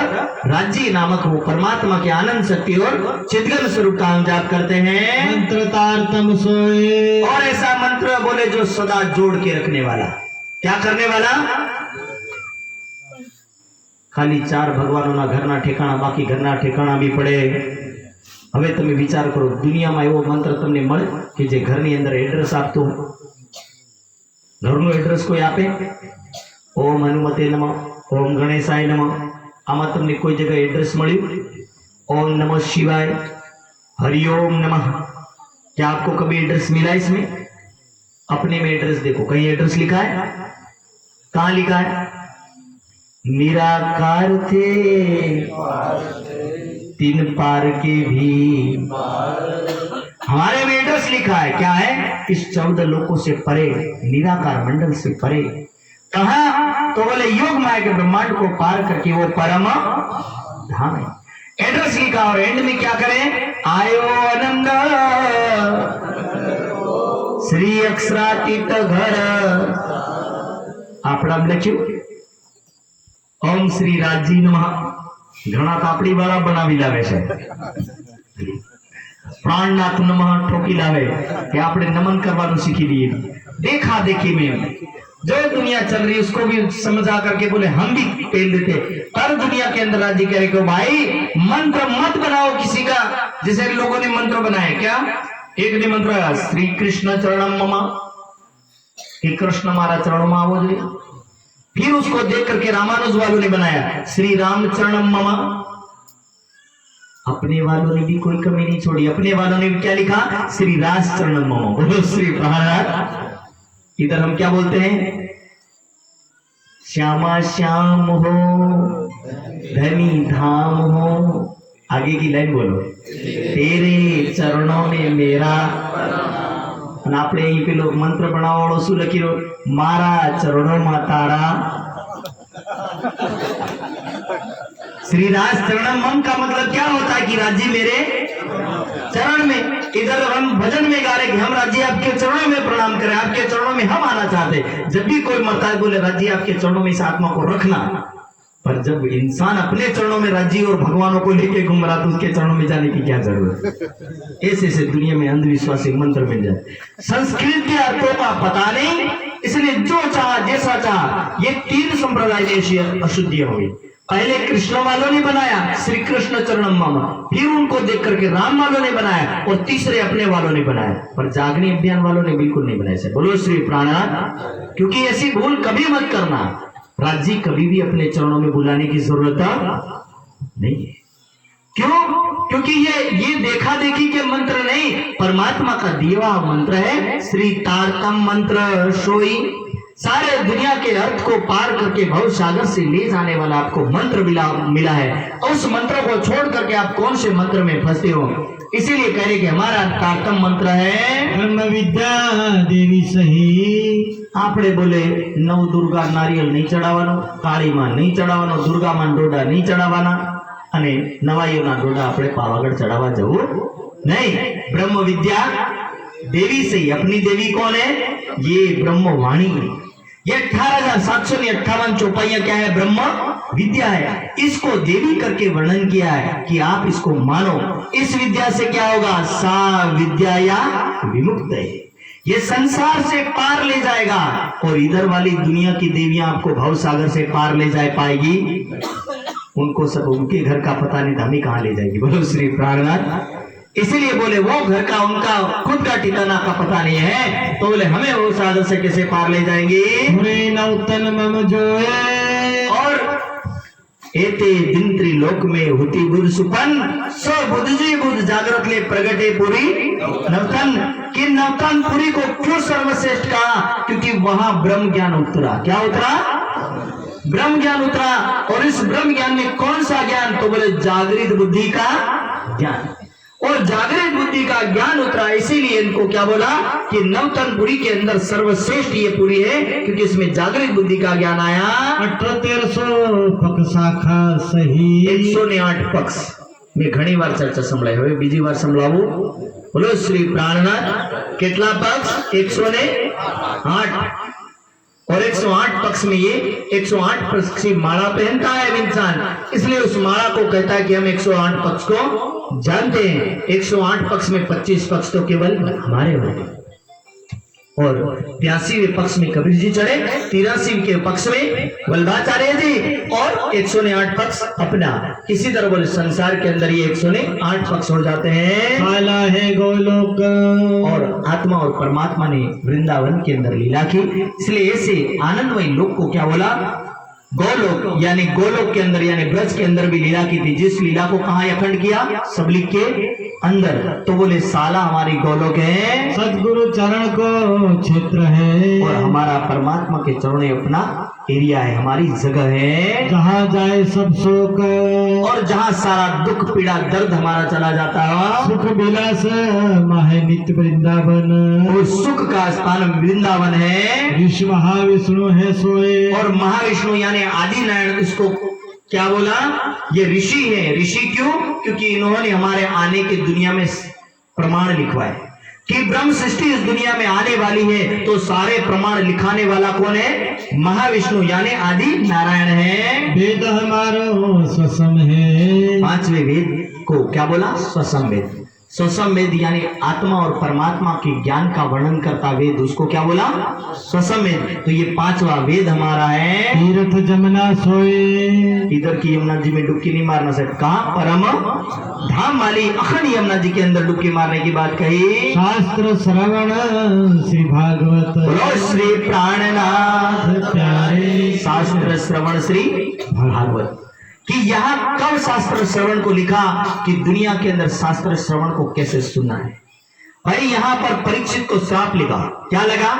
राज्य नामक वो परमात्मा की आनंद शक्ति और चिदघन स्वरूप का हम जाप करते हैं। मंत्र तारतम सोए। और ऐसा मंत्र बोले जो सदा जोड़ के रखने वाला। क्या करने वाला? खाली 4 ભગવાનોના ઘરના ઠેકાણા બાકી ઘરના ઠેકાણા બી પડે। હવે તમે વિચાર કરો દુનિયામાં એવો મંત્ર તમને મળે કે જે ઘરની અંદર એડ્રેસ આપતો હોય? ઘરનું એડ્રેસ કોઈ આપે? ओम हनुमते नमः, ओम गणेशाय नमः। आमा तमने कोई जगह एड्रेस मळ्યું? ओम नमः शिवाय, हरिओम नमः। क्या आपको कभी एड्रेस मिला इसमें? अपने में एड्रेस देखो, कहीं एड्रेस लिखा है? कहाँ लिखा है? निराकार थे 3 पार के भी। हमारे में एड्रेस लिखा है। क्या है? इस 14 लोकों से परे, निराकार मंडल से परे। कहा? तो बोले योग माया के ब्रह्मांड को पार करके वो परम धाम है। एड्रेस लिखा। और एंड में क्या करें? आयो आनंद श्री अक्षरातीत घर। आपड़ा लख्યું ओम श्री राजी नमः। घણા તાપડી વાળા બનાવી લાવે છે। प्राणनाथ नमः ठोकी लावे कि આપણે નમન કરવાનું શીખી લઈએ। देखा देखी में जो दुनिया चल रही है उसको भी समझा करके बोले हम भी पहन देते। पर दुनिया के अंदर राज्य करे कि भाई मंत्र मत बनाओ किसी का, जैसे लोगों ने मंत्र बनाए। क्या? एक ने मंत्र आया श्री कृष्ण चरणम मम, कि कृष्ण मारा चरणों में आवो જોઈએ। फिर उसको देख करके रामानुज वालों ने बनाया श्री राम चरणम मम। अपने वालों ने भी कोई कमी नहीं छोड़ी। अपने वालों ने भी क्या लिखा? श्री राज चरणम मम। बोलो श्री प्रहलाद। इधर हम क्या बोलते हैं? श्यामा श्याम हो धनी धाम हो। आगे की लाइन बोलो। तेरे चरणों में मेरा। અને આપણે અહીં પેલો મંત્ર બનાવવાળો શું લખ્યો? મારા ચરણોમાં તારા। श्री राज चरणम मम का मतलब क्या होता है? कि राज्य मेरे चरण में। इधर हम भजन में गा रहे कि हम राज्य आपके चरणों में प्रणाम करें, आपके चरणों में हम आना चाहते। जब भी कोई मरता है बोले राज्य आपके चरणों में इस आत्मा को रखना। पर जब इंसान अपने चरणों में राजी और भगवानों को लेके घूम रहा तो उसके चरणों में जाने की क्या जरूरत। ऐसे ऐसे दुनिया में अंधविश्वासी मंत्र मिल जाए, संस्कृत के अर्थों का पता नहीं, इसलिए जो चाहा जैसा चाहा। ये 3 संप्रदाय में अशुद्धियां हुई। पहले कृष्ण वालों ने बनाया श्री कृष्ण चरणम मामा, फिर उनको देख करके राम वालों ने बनाया और तीसरे अपने वालों ने बनाया, पर जागनी अभियान वालों ने बिल्कुल नहीं बनाया। बोलो श्री प्राणनाथ। क्योंकि ऐसी भूल कभी मत करना। राज्य कभी भी अपने चरणों में बुलाने की जरूरत नहीं है। क्यों? क्योंकि ये देखा देखी के मंत्र नहीं, परमात्मा का दिया मंत्र है। श्री तारतम मंत्र सोई, सारे दुनिया के अर्थ को पार करके भव सागर से ले जाने वाला आपको मंत्र मिला है। उस मंत्र को छोड़ करके आप कौन से मंत्र में फंसते हो? इसीलिए कह रहे कि हमारा तारतम मंत्र है ब्रह्म विद्या देवी सही। આપણે બોલે નવ દુર્ગા નારિયેલ નહીં ચડાવવાનો, કાળી માં નહીં ચડાવવાનો, દુર્ગા માં ડોડા નહીં ચડાવવાના અને નવાઈઓના ડોડા આપણે પાવાગઢ ચડાવવા જવું नहीं। ब्रह्म विद्या देवी से ही। अपनी देवी कौन है? ये ब्रह्म वाणी। ये 18,758 चौपाइयां क्या है? ब्रह्म विद्या है। इसको देवी करके वर्णन किया है कि आप इसको मानो। इस विद्या से क्या होगा? सा विद्या या विमुक्त है, ये संसार से पार ले जाएगा। और इधर वाली दुनिया की देवियां आपको भव सागर से पार ले जा पाएगी? उनको सब उनके घर का पता नहीं, हमें कहां ले जाएगी? बोलो श्री प्राणनाथ। इसीलिए बोले वो घर का उनका खुद का ठिकाना का पता नहीं है, तो बोले हमें वो सागर से कैसे पार ले जाएंगे? नौतन मम जोए। और एते दिन त्रिलोक में होती बुध सुपन, सो बुध जी बुध जागृत ले प्रगटे पुरी नवतन। कि नवतन पुरी को क्यों सर्वश्रेष्ठ कहा? क्योंकि वहां ब्रह्म ज्ञान उतरा। क्या उतरा? ब्रह्म ज्ञान उतरा। और इस ब्रह्म ज्ञान में कौन सा ज्ञान? तो बोले जागृत बुद्धि का ज्ञान। और जागृत बुद्धि का ज्ञान उतरा, इसीलिए इनको क्या बोला कि नवतन पुरी के अंदर सर्वश्रेष्ठ ये पुरी है, क्योंकि इसमें जागृत बुद्धि का ज्ञान आया। 1300 पक्ष शाखा सही। 108 पक्ष में घनी बार चर्चा संभळाई, હવે બીજી વાર સંભળાવું। બોલો શ્રી प्राणनाथ। કેટલા પક્ષ? 108। और 108 पक्ष में ये 108 पक्ष की माला पहनता है इंसान, इसलिए उस माला को कहता है कि हम 108 पक्ष को जानते हैं। 108 पक्ष में 25 पक्ष तो केवल हमारे होंगे। और 83वें पक्ष में कबीर जी चढ़े, 83 के पक्ष में वल्लभाचार्य जी, और 108 पक्ष अपना। इसी तरह बोले संसार के अंदर ये 108 पक्ष हो जाते हैं। काला है गोलोक। और आत्मा और परमात्मा ने वृंदावन के अंदर लीला की, इसलिए ऐसे आनंदमय लोक को क्या बोला? गोलोक। यानी गोलोक के अंदर यानी ब्रज के अंदर भी लीला की थी। जिस लीला को कहा अखंड किया? सबलिक के अंदर। तो बोले साला हमारी गोलोक है, सदगुरु चरण को क्षेत्र है। और हमारा परमात्मा के चरणों अपना एरिया है, हमारी जगह है। जहाँ जाए सब शोक। और जहाँ सारा दुख पीड़ा दर्द हमारा चला जाता है। सुख विलास माहे नित्य वृंदावन। वो सुख का स्थान वृंदावन है। विश्व महाविष्णु है सोए। और महाविष्णु यानी आदि नारायण, इसको क्या बोला? ये ऋषि है। ऋषि क्यों? क्योंकि इन्होंने हमारे आने की दुनिया में प्रमाण लिखवाए कि ब्रह्म सृष्टि इस दुनिया में आने वाली है, तो सारे प्रमाण लिखाने वाला कौन है? महाविष्णु यानी आदि नारायण है। वेद हमारो स्वसम है। 5वें वेद को क्या बोला? स्वसम वेद। स्वसम वेद यानी आत्मा और परमात्मा के ज्ञान का वर्णन करता वेद, उसको क्या बोला? स्वसम वेद। तो ये 5वां वेद हमारा है। तीर्थ जमुना सोए। इधर की यमुना जी में डुबकी नहीं मारना सर, कहा? परम धाम वाली अखंड यमुना जी के अंदर डुबकी मारने की बात कही। शास्त्र श्रवण श्री भागवत। बोलो श्री प्राणनाथ प्यारे। शास्त्र श्रवण श्री भागवत। कि यहाँ कब शास्त्र श्रवण को लिखा? कि दुनिया के अंदर शास्त्र श्रवण को कैसे सुनना है। भाई यहाँ पर परीक्षित को श्राप लगा। क्या लगा?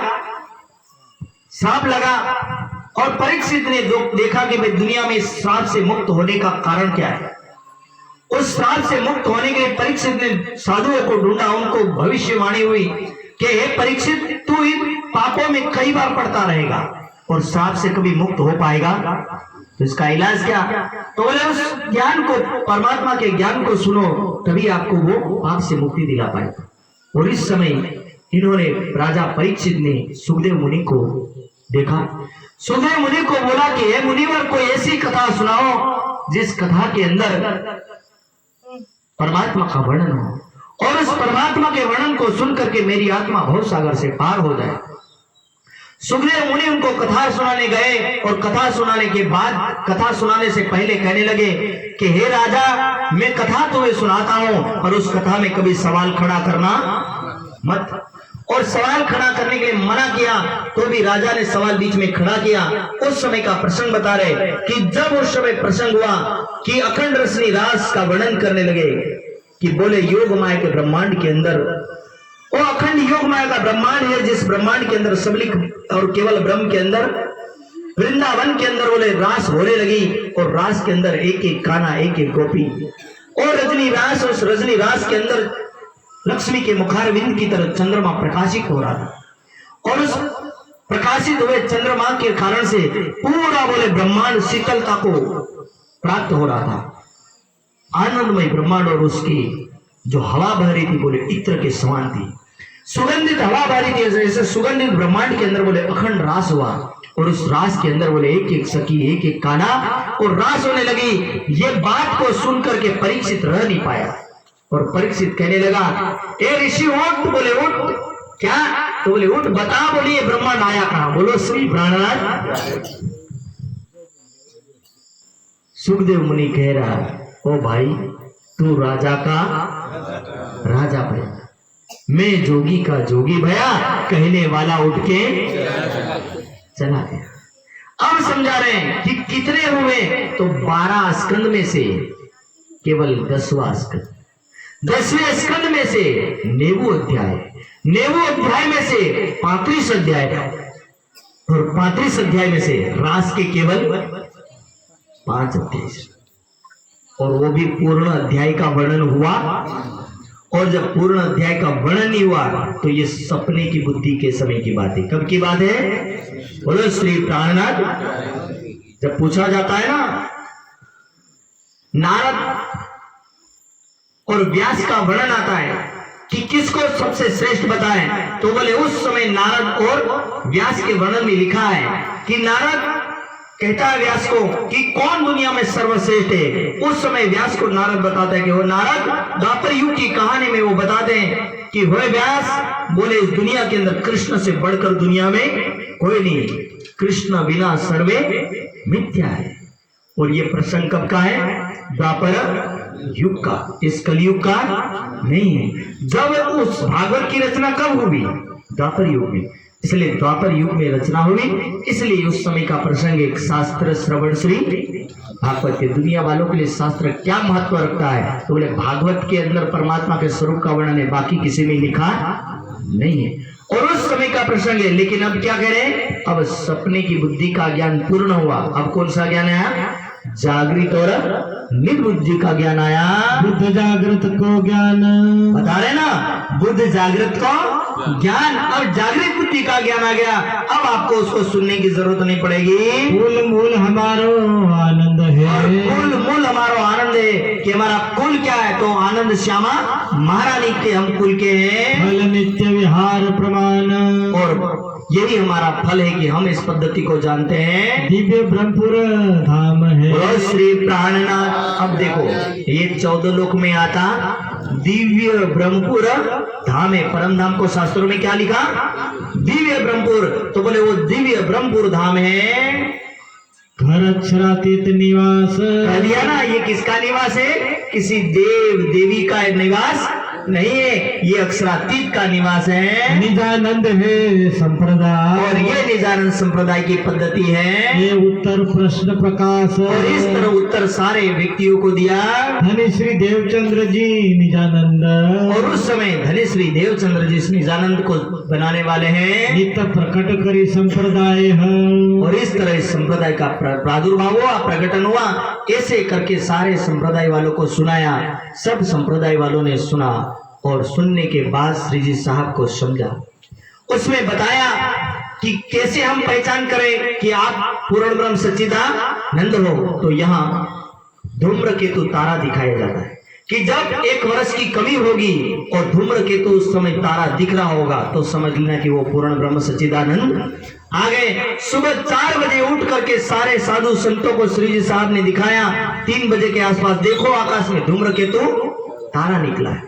श्राप लगा। और परीक्षित ने देखा कि भाई दुनिया में श्राप से मुक्त होने का कारण क्या है। उस श्राप से मुक्त होने के लिए परीक्षित ने साधुओं को ढूंढा, उनको भविष्यवाणी हुई कि हे परीक्षित, तू इन पापों में कई बार पड़ता रहेगा और श्राप से कभी मुक्त हो पाएगा, तो इसका इलाज क्या? तो बोले उस ज्ञान को, परमात्मा के ज्ञान को सुनो, तभी आपको वो पाप से मुक्ति दिला पाएगा। और इस समय इन्होंने, राजा परीक्षित ने सुखदेव मुनि को देखा। सुखदेव मुनि को बोला कि हे मुनिवर, कोई ऐसी कथा सुनाओ जिस कथा के अंदर परमात्मा का वर्णन हो और उस परमात्मा के वर्णन को सुन करके मेरी आत्मा भव सागर से पार हो जाए। सुखदेव मुनि उनको कथा सुनाने गए और कथा सुनाने के बाद, कथा सुनाने से पहले कहने लगे कि हे राजा, मैं कथा तुम्हें सुनाता हूं और उस कथा में कभी सवाल खड़ा करना मत। और सवाल खड़ा करने के लिए मना किया तो भी राजा ने सवाल बीच में खड़ा किया। उस समय का प्रसंग बता रहे कि जब उस समय प्रसंग हुआ कि अखंड रसनी रास का वर्णन करने लगे कि बोले योग माया के ब्रह्मांड के अंदर, वो अखंड योग माया का ब्रह्मांड है जिस ब्रह्मांड के अंदर सबलिक और केवल ब्रह्म के अंदर वृंदावन के अंदर बोले रास होने लगी और रास के अंदर एक एक काना, एक एक गोपी और रजनी रास। उस रजनी रास के अंदर लक्ष्मी के मुखारविंद की तरह चंद्रमा प्रकाशित हो रहा था और उस प्रकाशित हुए चंद्रमा के कारण से पूरा बोले ब्रह्मांड शीतलता को प्राप्त हो रहा था, आनंदमय ब्रह्मांड। और उसकी जो हवा बह रही थी बोले इत्र के समान थी, सुगंधित हवा बह रही थी, जैसे सुगंधित ब्रह्मांड के अंदर बोले अखंड रास हुआ और उस रास के अंदर बोले एक एक सखी, एक एक काना और रास होने लगी। ये बात को सुनकर के परीक्षित रह नहीं पाया और परीक्षित कहने लगा, ए ऋषि उठ, बोले उठ, क्या? तो बोले उठ, बता, बोलिए ब्रह्मांड आया कहां? बोलो श्री प्राणनाथ। सुखदेव मुनि कह रहा, ओ भाई, तू राजा का राजा भया, मैं जोगी का जोगी भया, कहने वाला उठ के चला गया। अब समझा रहे हैं कि कितने हुए, तो 12 स्कंद में से केवल 10वां स्कंद, 10वें स्कंद में से नेवु अध्याय, नेवु अध्याय में से 35 अध्याय और 35 अध्याय में से रास के केवल 5 अध्याय और वो भी पूर्ण अध्याय का वर्णन हुआ। और जब पूर्ण अध्याय का वर्णन नहीं हुआ तो ये सपने की बुद्धि के समय की बात है। कब की बात है? बोलो श्री प्राणनाथ। जब पूछा जाता है ना, नारद और व्यास का वर्णन आता है कि किसको सबसे श्रेष्ठ बताएं, तो बोले उस समय नारद और व्यास के वर्णन में लिखा है कि नारद कहता है व्यास को कि कौन दुनिया में सर्वश्रेष्ठ है। उस समय व्यास को नारद बताता है कि वो नारद द्वापर युग की कहानी में वो बताते हैं कि वो व्यास बोले इस दुनिया के अंदर कृष्ण से बढ़कर दुनिया में कोई नहीं, कृष्ण बिना सर्वे मिथ्या है। और ये प्रसंग कब का है? द्वापर युग का, इस कलयुग का नहीं है। जब उस भागवत की रचना कब हुई? द्वापर युग में। इसलिए द्वापर युग में रचना हुई, इसलिए उस समय का प्रसंग एक शास्त्र श्रवण श्री भागवत के। दुनिया वालों के लिए शास्त्र क्या महत्व रखता है? तो बोले भागवत के अंदर परमात्मा के स्वरूप का वर्णन है, बाकी किसी में लिखा नहीं है। और उस समय का प्रसंग है। लेकिन अब क्या कह रहे हैं? अब सपने की बुद्धि का ज्ञान पूर्ण हुआ। अब कौन सा ज्ञान आया? जागृत और निर्बुद्धि का ज्ञान आया। बुद्ध जागृत को ज्ञान, बता रहे ना, बुद्ध जागृत को ज्ञान और जागृत बुद्धि का ज्ञान आ गया। अब आपको उसको सुनने की जरूरत नहीं पड़ेगी। कुल मूल हमारो आनंद है, कुल मूल हमारो आनंद है कि हमारा कुल क्या है? तो आनंद श्यामा महारानी के हम कुल के हैं। फल नित्य विहार प्रमाण, और यही हमारा फल है कि हम इस पद्धति को जानते हैं। दिव्य ब्रह्मपुर धाम है। बोलो श्री प्राणनाथ। अब देखो ये 14 लोक में आता दिव्य ब्रह्मपुर धाम है। परम धाम को शास्त्रों में क्या लिखा? दिव्य ब्रह्मपुर। तो बोले वो दिव्य ब्रह्मपुर धाम है। घर अक्षरातीत निवास, कह दिया ना, ये किसका निवास है? किसी देव देवी का निवास नहीं है, ये अक्षरातीत का निवास है। निजानंद है संप्रदाय, और ये निजानंद संप्रदाय की पद्धति है। ये उत्तर प्रश्न प्रकाश, और इस तरह उत्तर सारे व्यक्तियों को दिया। धनी श्री देवचंद्र जी निजानंद, और उस समय धनी श्री देवचंद्र जी निजानंद को बनाने वाले हैं। नित्य प्रकट करी संप्रदाय है। और इस तरह इस संप्रदाय का प्रादुर्भाव हुआ, प्रकटन हुआ। ऐसे करके सारे संप्रदाय वालों को सुनाया। सब संप्रदाय वालों ने सुना और सुनने के बाद श्री जी साहब को समझा। उसमें बताया कि कैसे हम पहचान करें कि आप पूर्ण ब्रह्म सच्चिदानंद हो। तो यहाँ धूम्रकेतु तारा दिखाया जाता है। कि जब 1 वर्ष की कमी होगी और धूम्रकेतु उस समय तारा दिख रहा होगा तो समझ लेना कि वो पूर्ण ब्रह्म सच्चिदानंद आ गए। सुबह 4 बजे उठ करके सारे साधु संतों को श्री जी साहब ने दिखाया। 3 बजे के आसपास देखो आकाश में धूम्रकेतु तारा निकला है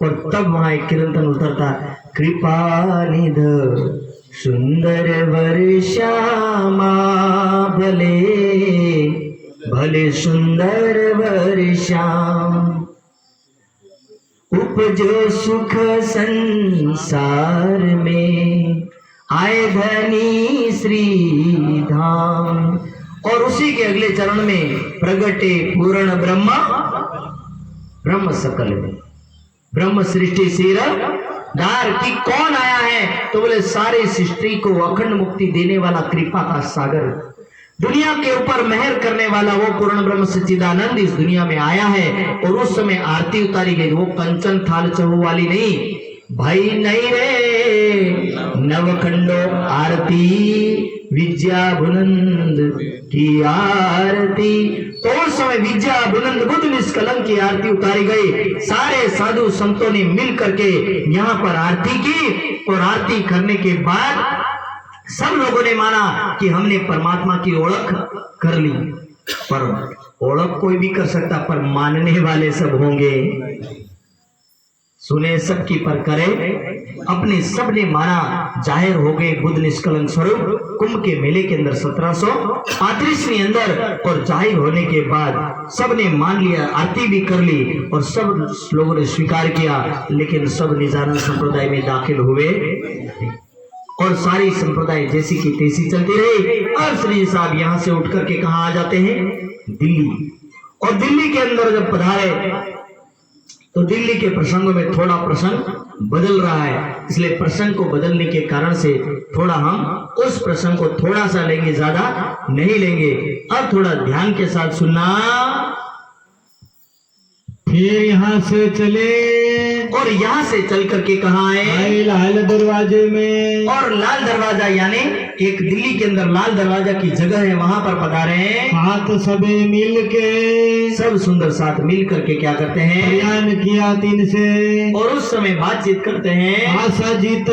और तब वहां एक कीर्तन उतरता, कृपा निध सुंदर वर्षामा भले भले सुंदर वर्षाम उपजो सुख संसार में आए धनी श्री धाम। और उसी के अगले चरण में प्रगटे पूर्ण ब्रह्म सकल में ब्रह्म सृष्टि सिर दार की कौन आया है तो बोले सारी सृष्टि को अखंड मुक्ति देने वाला कृपा का सागर, दुनिया के ऊपर मेहर करने वाला वो पूर्ण ब्रह्म सच्चिदानंद इस दुनिया में आया है। और उस समय आरती उतारी गई, वो कंचन थाल चहु वाली नहीं, भाई नहीं रे नवखंडो आरती विद्या बुलंद की आरती। तो उस समय विद्या बुलंद बुद्ध निष्कलंक की आरती उतारी गई। सारे साधु संतों ने मिल करके यहाँ पर आरती की और आरती करने के बाद सब लोगों ने माना कि हमने परमात्मा की ओळख कर ली। पर ओळख कोई भी कर सकता, पर मानने वाले सब होंगे। सुने सबकी पर करे अपने, सब ने माना, जाहिर हो गए बुद्ध निष्कलंक स्वरूप कुंभ के मेले के अंदर 1735 अंदर। और जाहिर होने के बाद सब ने मान लिया, आरती भी कर ली और सब लोगों ने स्वीकार किया। लेकिन सब निजानंद संप्रदाय में दाखिल हुए और सारी संप्रदाय जैसी की तैसी चलती रही। और श्री साहब यहाँ से उठ करके कहाँ आ जाते हैं, दिल्ली। और दिल्ली के अंदर जब पधारे तो दिल्ली के प्रसंगों में थोड़ा प्रसंग बदल रहा है, इसलिए प्रसंग को बदलने के कारण से थोड़ा हम उस प्रसंग को थोड़ा सा लेंगे, ज्यादा नहीं लेंगे। अब थोड़ा ध्यान के साथ सुनना। फिर यहाँ से चले और यहाँ से चल करके कहाँ आए, लाल दरवाजे में। और लाल दरवाजा यानी एक दिल्ली के अंदर लाल दरवाजा की जगह है, वहां पर पधारे। साथ सबे मिल के, सब सुंदर साथ मिल करके क्या करते हैं, बयान किया 3 से। और उस समय बातचीत करते हैं। आशाजीत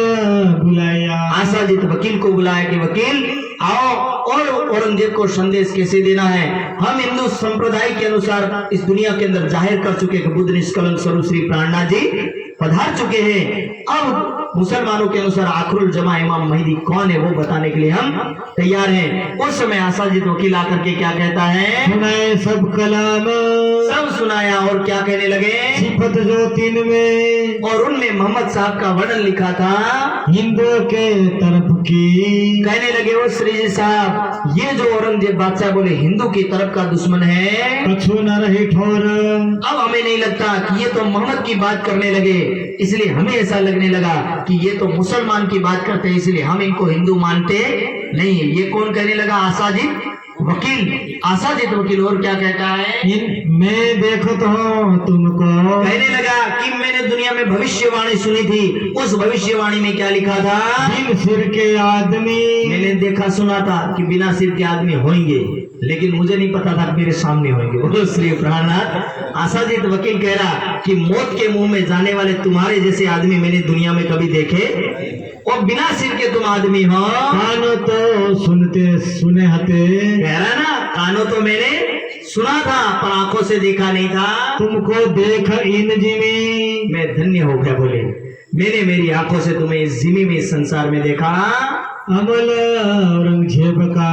बुलाया, आशाजीत वकील को बुलाया कि वकील आओ और औरंगजेब को संदेश कैसे देना है। हम हिंदू संप्रदाय के अनुसार इस दुनिया के अंदर जाहिर कर चुके कि बुद्ध निष्कलंक स्वरूप श्री प्राणनाथ जी पधार चुके हैं। अब मुसलमानों के अनुसार आखरुल जमा इमाम महदी कौन है वो बताने के लिए हम तैयार हैं। उस समय आशाजीत वकील आकर के क्या कहता है, सुनाए सब कलाम, सब सुनाया और क्या कहने लगे, सिफत जो 3 में, और उनमें मोहम्मद साहब का वर्णन लिखा था हिंदू के तरफ की। कहने लगे वो श्री जी साहब, ये जो औरंगजेब बादशाह बोले हिंदू की तरफ का दुश्मन है, कछु न रही ठोर। अब हमें नहीं लगता कि ये तो मोहम्मद की बात करने लगे, इसलिए हमें ऐसा लगने लगा कि ये तो मुसलमान की बात करते हैं, इसलिए हम इनको हिंदू मानते नहीं है। ये कौन कहने लगा, आशाजीत वकील। आशाजीत वकील और क्या कहता है, मैं देखता हूँ तुमको, कहने लगा कि मैंने दुनिया में भविष्यवाणी सुनी थी, उस भविष्यवाणी में क्या लिखा था, बिन सिर के आदमी। मैंने देखा सुना था कि बिना सिर के आदमी होंगे, लेकिन मुझे नहीं पता था मेरे सामने होंगे। बोलो श्री प्राणनाथ। आशाजीत वकील कह रहा कि मौत के मुंह में जाने वाले तुम्हारे जैसे आदमी मैंने दुनिया में कभी देखे, और बिना सिर के तुम आदमी हो। कानों तो सुनते सुने हते, कह रहा ना, कानों तो मैंने सुना था पर आंखों से देखा नहीं था। तुमको देख इन जिमी, मैं धन्य हो गया। बोले मैंने मेरी आंखों से तुम्हें इस जिमी में, इस संसार में देखा। अमल औरंगजेब का,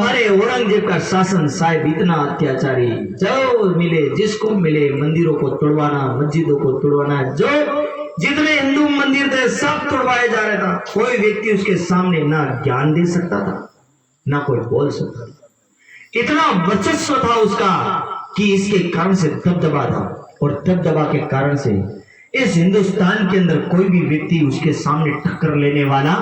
अरे औरंगजेब का शासन साहिब इतना अत्याचारी, जो मिले जिसको मिले मंदिरों को तोड़वाना, मस्जिदों को तोड़वाना, जो जितने हिंदू मंदिर थे सब तोड़वाए जा रहा था। कोई व्यक्ति उसके सामने ना ज्ञान दे सकता था ना कोई बोल सकता था। इतना वर्चस्व था उसका कि इसके कारण से दबदबा था, और दबदबा के कारण से इस हिंदुस्तान के अंदर कोई भी व्यक्ति उसके सामने टक्कर लेने वाला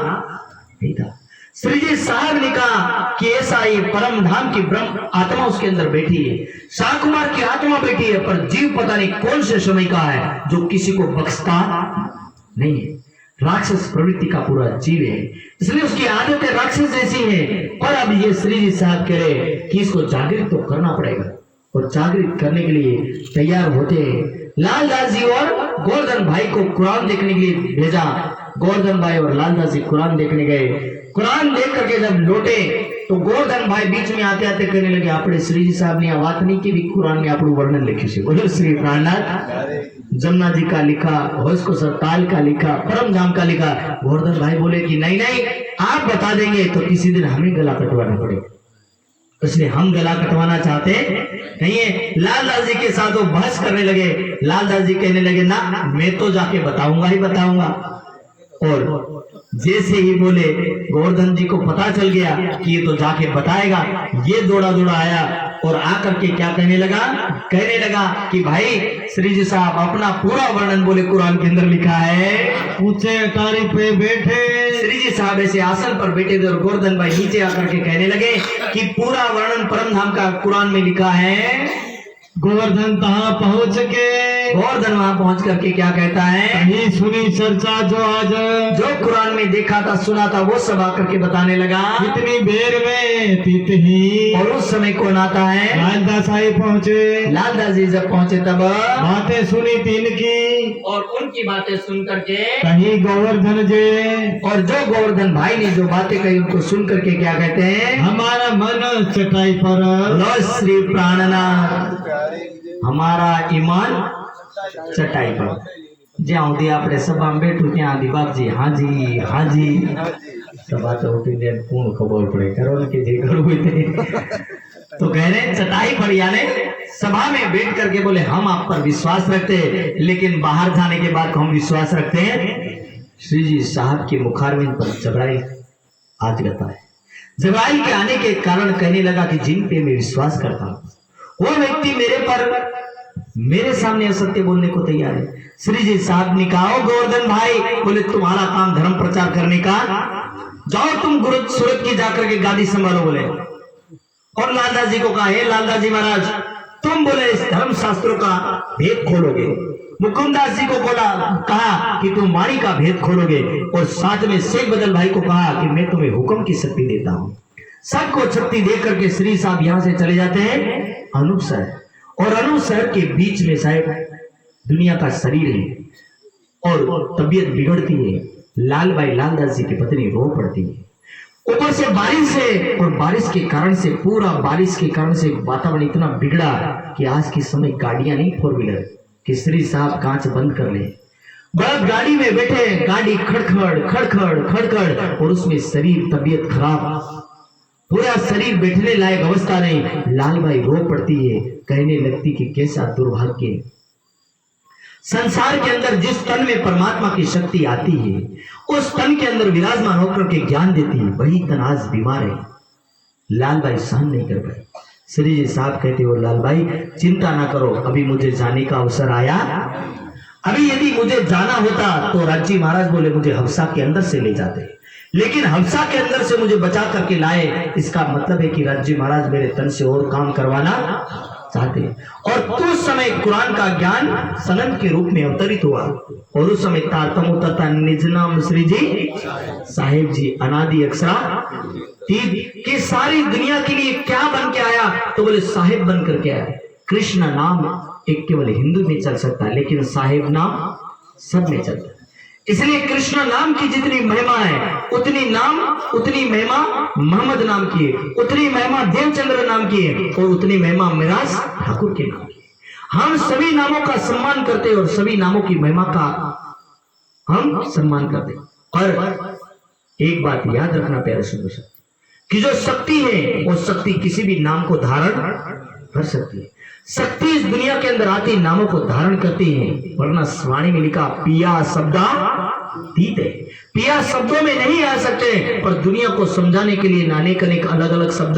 नहीं था। श्री जी साहब ने कहा कि ऐसा ही परम धाम की ब्रह्म आत्मा उसके अंदर बैठी है, शाह कुमार की आत्मा बैठी है, पर जीव पता नहीं कौन से समय का है जो किसी को बख्शता नहीं है। राक्षस प्रवृत्ति का पूरा जीव है, इसलिए उसकी आदतें राक्षस जैसी हैं। पर अब ये श्री जी साहब कह रहे कि इसको जागृत तो करना पड़ेगा, और जागृत करने के लिए तैयार होते हैं। लालदास जी और गोवर्धन भाई को कुरान देखने के लिए भेजा। गोवर्धन भाई और लालदास जी कुरान देखने गए। कुरान देख करके जब लौटे तो गोवर्धन भाई बीच में आते आते कहने लगे, આપણે શ્રીજી साहब ने बात नहीं की भी कुरान में આપણું वर्णन लिखी है। बोलो श्री प्राणनाथ जमुना जी का लिखा, होश को सरताल का लिखा, परम धाम का लिखा। गोवर्धन भाई बोले कि नहीं नहीं, आप बता देंगे तो किसी दिन हमें गला कटवाना पड़ेगा, इसलिए हम गला कटवाना चाहते नहीं है। लालदास जी के साथ वो बहस करने लगे। लालदास जी कहने लगे, ना मैं तो जाके बताऊंगा ही बताऊंगा। और जैसे ही बोले, गोवर्धन जी को पता चल गया कि ये तो जाके बताएगा। ये दौड़ा दौड़ा आया और आकर के क्या कहने लगा कि भाई श्री जी साहब अपना पूरा वर्णन बोले कुरान के अंदर लिखा है। ऊंचे अटारी पे बैठे श्री जी साहब ऐसे आसन पर बैठे थे और गोवर्धन भाई नीचे आकर के कहने लगे कि पूरा वर्णन परम धाम का कुरान में लिखा है। गोवर्धन तहाँ पहुँच के गोवर्धन वहां पहुंच करके क्या कहता है, कहीं सुनी चर्चा जो आज जो कुरान में देखा था सुना था वो सब आकर के बताने लगा। इतनी देर में तीत ही और उस समय कौन आता है, लालदास साहिब पहुँचे। लालदास जी जब पहुंचे तब बातें सुनी तीन की और उनकी बातें सुन करके कहीं गोवर्धन जे और जो गोवर्धन भाई ने जो बातें कही उनको सुन करके क्या कहते हैं, हमारा मन चटाई पर लो श्री प्राणनाथ हमारा ईमान चटाई पर જ્યાં સુધી આપણે સભામાં બેઠું ત્યાં સુધી બાપજી હાજી સભા તો ઉઠી જાય કોણ ખબર પડે કરો ને કે જે કરવું હોય તે। तो कह रहे चटाई पर यानी सभा में बैठ करके बोले हम आप पर विश्वास रखते हैं, लेकिन बाहर जाने के बाद हम विश्वास रखते हैं। श्री जी साहब के मुखारविंद पर जबराइल आज जाता है। जबराइल के आने के कारण कहने लगा कि जिन पे मैं विश्वास करता हूं वो व्यक्ति मेरे सामने असत्य बोलने को तैयार है। श्री जी साहब ने कहा, गोवर्धन भाई बोले तुम्हारा काम धर्म प्रचार करने का, जाओ तुम सूरत की जाकर के गादी संभालो बोले। और लालदास जी को कहा, हे लालदास जी महाराज तुम बोले इस धर्म शास्त्रों का भेद खोलोगे। मुकुंदास जी को कहा कि तुम वाणी का भेद खोलोगे। और साथ में शेख बदल भाई को कहा कि मैं तुम्हें हुक्म की शक्ति देता हूं। सबको शक्ति दे करके श्री साहब यहां से चले जाते हैं अनूप शहर। और अनूप शहर के बीच में साहब दुनिया का शरीर है और तबीयत बिगड़ती है। लालबाई लालदास जी की पत्नी रो पड़ती है। ऊपर से बारिश है और बारिश के कारण से वातावरण इतना बिगड़ा कि आज के समय गाड़ियां नहीं फोर व्हीलर कि श्री साहब कांच बंद कर ले। बड़द गाड़ी में बैठे, गाड़ी खड़खड़ और उसमें शरीर तबीयत खराब, पूरा शरीर बैठने लायक अवस्था नहीं। लालबाई रो पड़ती है, कहने लगती कि कैसा दुर्भाग्य, संसार के अंदर जिस तन में परमात्मा की शक्ति आती है उस तन के अंदर विराजमान होकर के ज्ञान देती है, वही तन आज बीमार है। लालबाई सहन नहीं कर पाई। श्री जी साहब कहते हो, लालबाई चिंता ना करो, अभी मुझे जाने का अवसर आया। अभी यदि मुझे जाना होता तो राज्य महाराज बोले मुझे हफ्सा के अंदर से ले जाते, लेकिन हफ्सा के अंदर से मुझे बचा करके लाए। इसका मतलब है कि राज्य महाराज मेरे तन से और काम करवाना चाहते। और उस समय कुरान का ज्ञान सनन के रूप में अवतरित हुआ। और उस समय तारतमो तथा निज नाम श्री जी साहेब जी अनादि अक्षरा कि सारी दुनिया के लिए क्या बन के आया, तो बोले साहेब बन करके आया। कृष्ण नाम एक केवल हिंदू में चल सकता है, लेकिन साहेब नाम सब में चलता है। इसलिए कृष्ण नाम की जितनी महिमा है उतनी महिमा मोहम्मद नाम की है, उतनी महिमा देवचंद्र नाम की है और उतनी महिमा मिराज ठाकुर के नाम की है। हम सभी नामों का सम्मान करते और सभी नामों की महिमा का हम सम्मान करते। और एक बात याद रखना प्यारे सुंदर शक्ति कि जो शक्ति है वो शक्ति किसी भी नाम को धारण कर सकती है। शक्ति इस दुनिया के अंदर आती नामों को धारण करती है, वरना स्वाणी में लिखा पिया शब्दा तीत है। पिया शब्दों में नहीं आ सकते, पर दुनिया को समझाने के लिए अनेक अलग अलग शब्द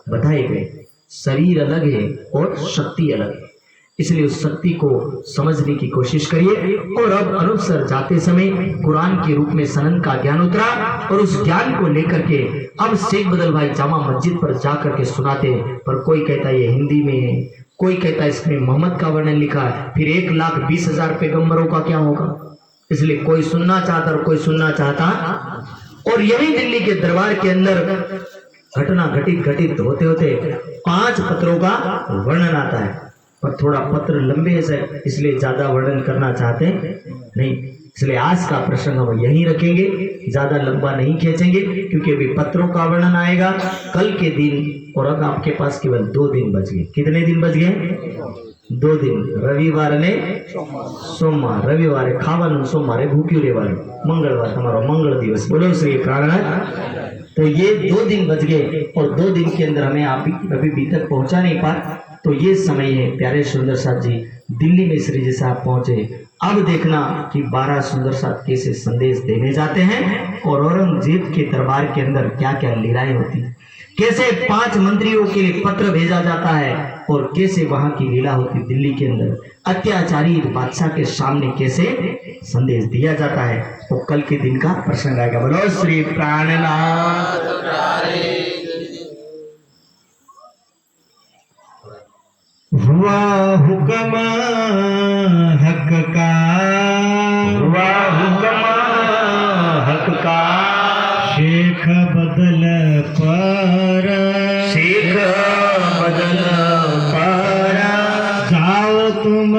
बताए गए। शरीर अलग है और शक्ति अलग है, इसलिए उस शक्ति को समझने की कोशिश करिए। और अब अनूप सर जाते समय कुरान के रूप में सनन का ज्ञान उतरा और उस ज्ञान को लेकर के अब शेख बदल भाई जामा मस्जिद पर जाकर के सुनाते। पर कोई कहता है ये हिंदी में है, कोई कहता है इसमें मोहम्मद का वर्णन लिखा है, फिर 1,20,000 पैगंबरों का क्या होगा। इसलिए कोई सुनना चाहता और कोई सुनना चाहता। और यही दिल्ली के दरबार के अंदर घटना घटित होते होते 5 पत्रों का वर्णन आता है। और थोड़ा पत्र लंबे से, इसलिए ज्यादा वर्णन करना चाहते नहीं, इसलिए आज का प्रसंग हम यहीं रखेंगे, ज्यादा लंबा नहीं खींचेंगे, क्योंकि अभी पत्रों का वर्णन आएगा कल के दिन। और अब आपके पास केवल 2 दिन बच गए। कितने दिन बच गए? 2 दिन। रविवार ने सोमवार, रविवार खावन, सोमवार भूख्यू रेवार, मंगलवार हमारा मंगल दिवस। बोलो श्री प्राणनाथ। तो ये 2 दिन बच गए और 2 दिन के अंदर हमें आप अभी तक पहुंचा नहीं पा। तो ये समय है प्यारे सुंदर साथ जी दिल्ली में श्री जी साहब पहुंचे। अब देखना कि 12 सुंदर साथ कैसे संदेश देने जाते हैं और औरंगजेब के दरबार के अंदर क्या क्या लीलाएं होती है, कैसे 5 मंत्रियों के लिए पत्र भेजा जाता है और कैसे वहां की लीला होती दिल्ली के अंदर, अत्याचारी बादशाह के सामने कैसे संदेश दिया जाता है। तो कल के दिन का प्रसंग आएगा। बोलो श्री प्राणनाथ। हुआ हुक्म हक का, हुआ हुक्म हक का, शेख बदल पर, शेख बदल पर, जाओ तुम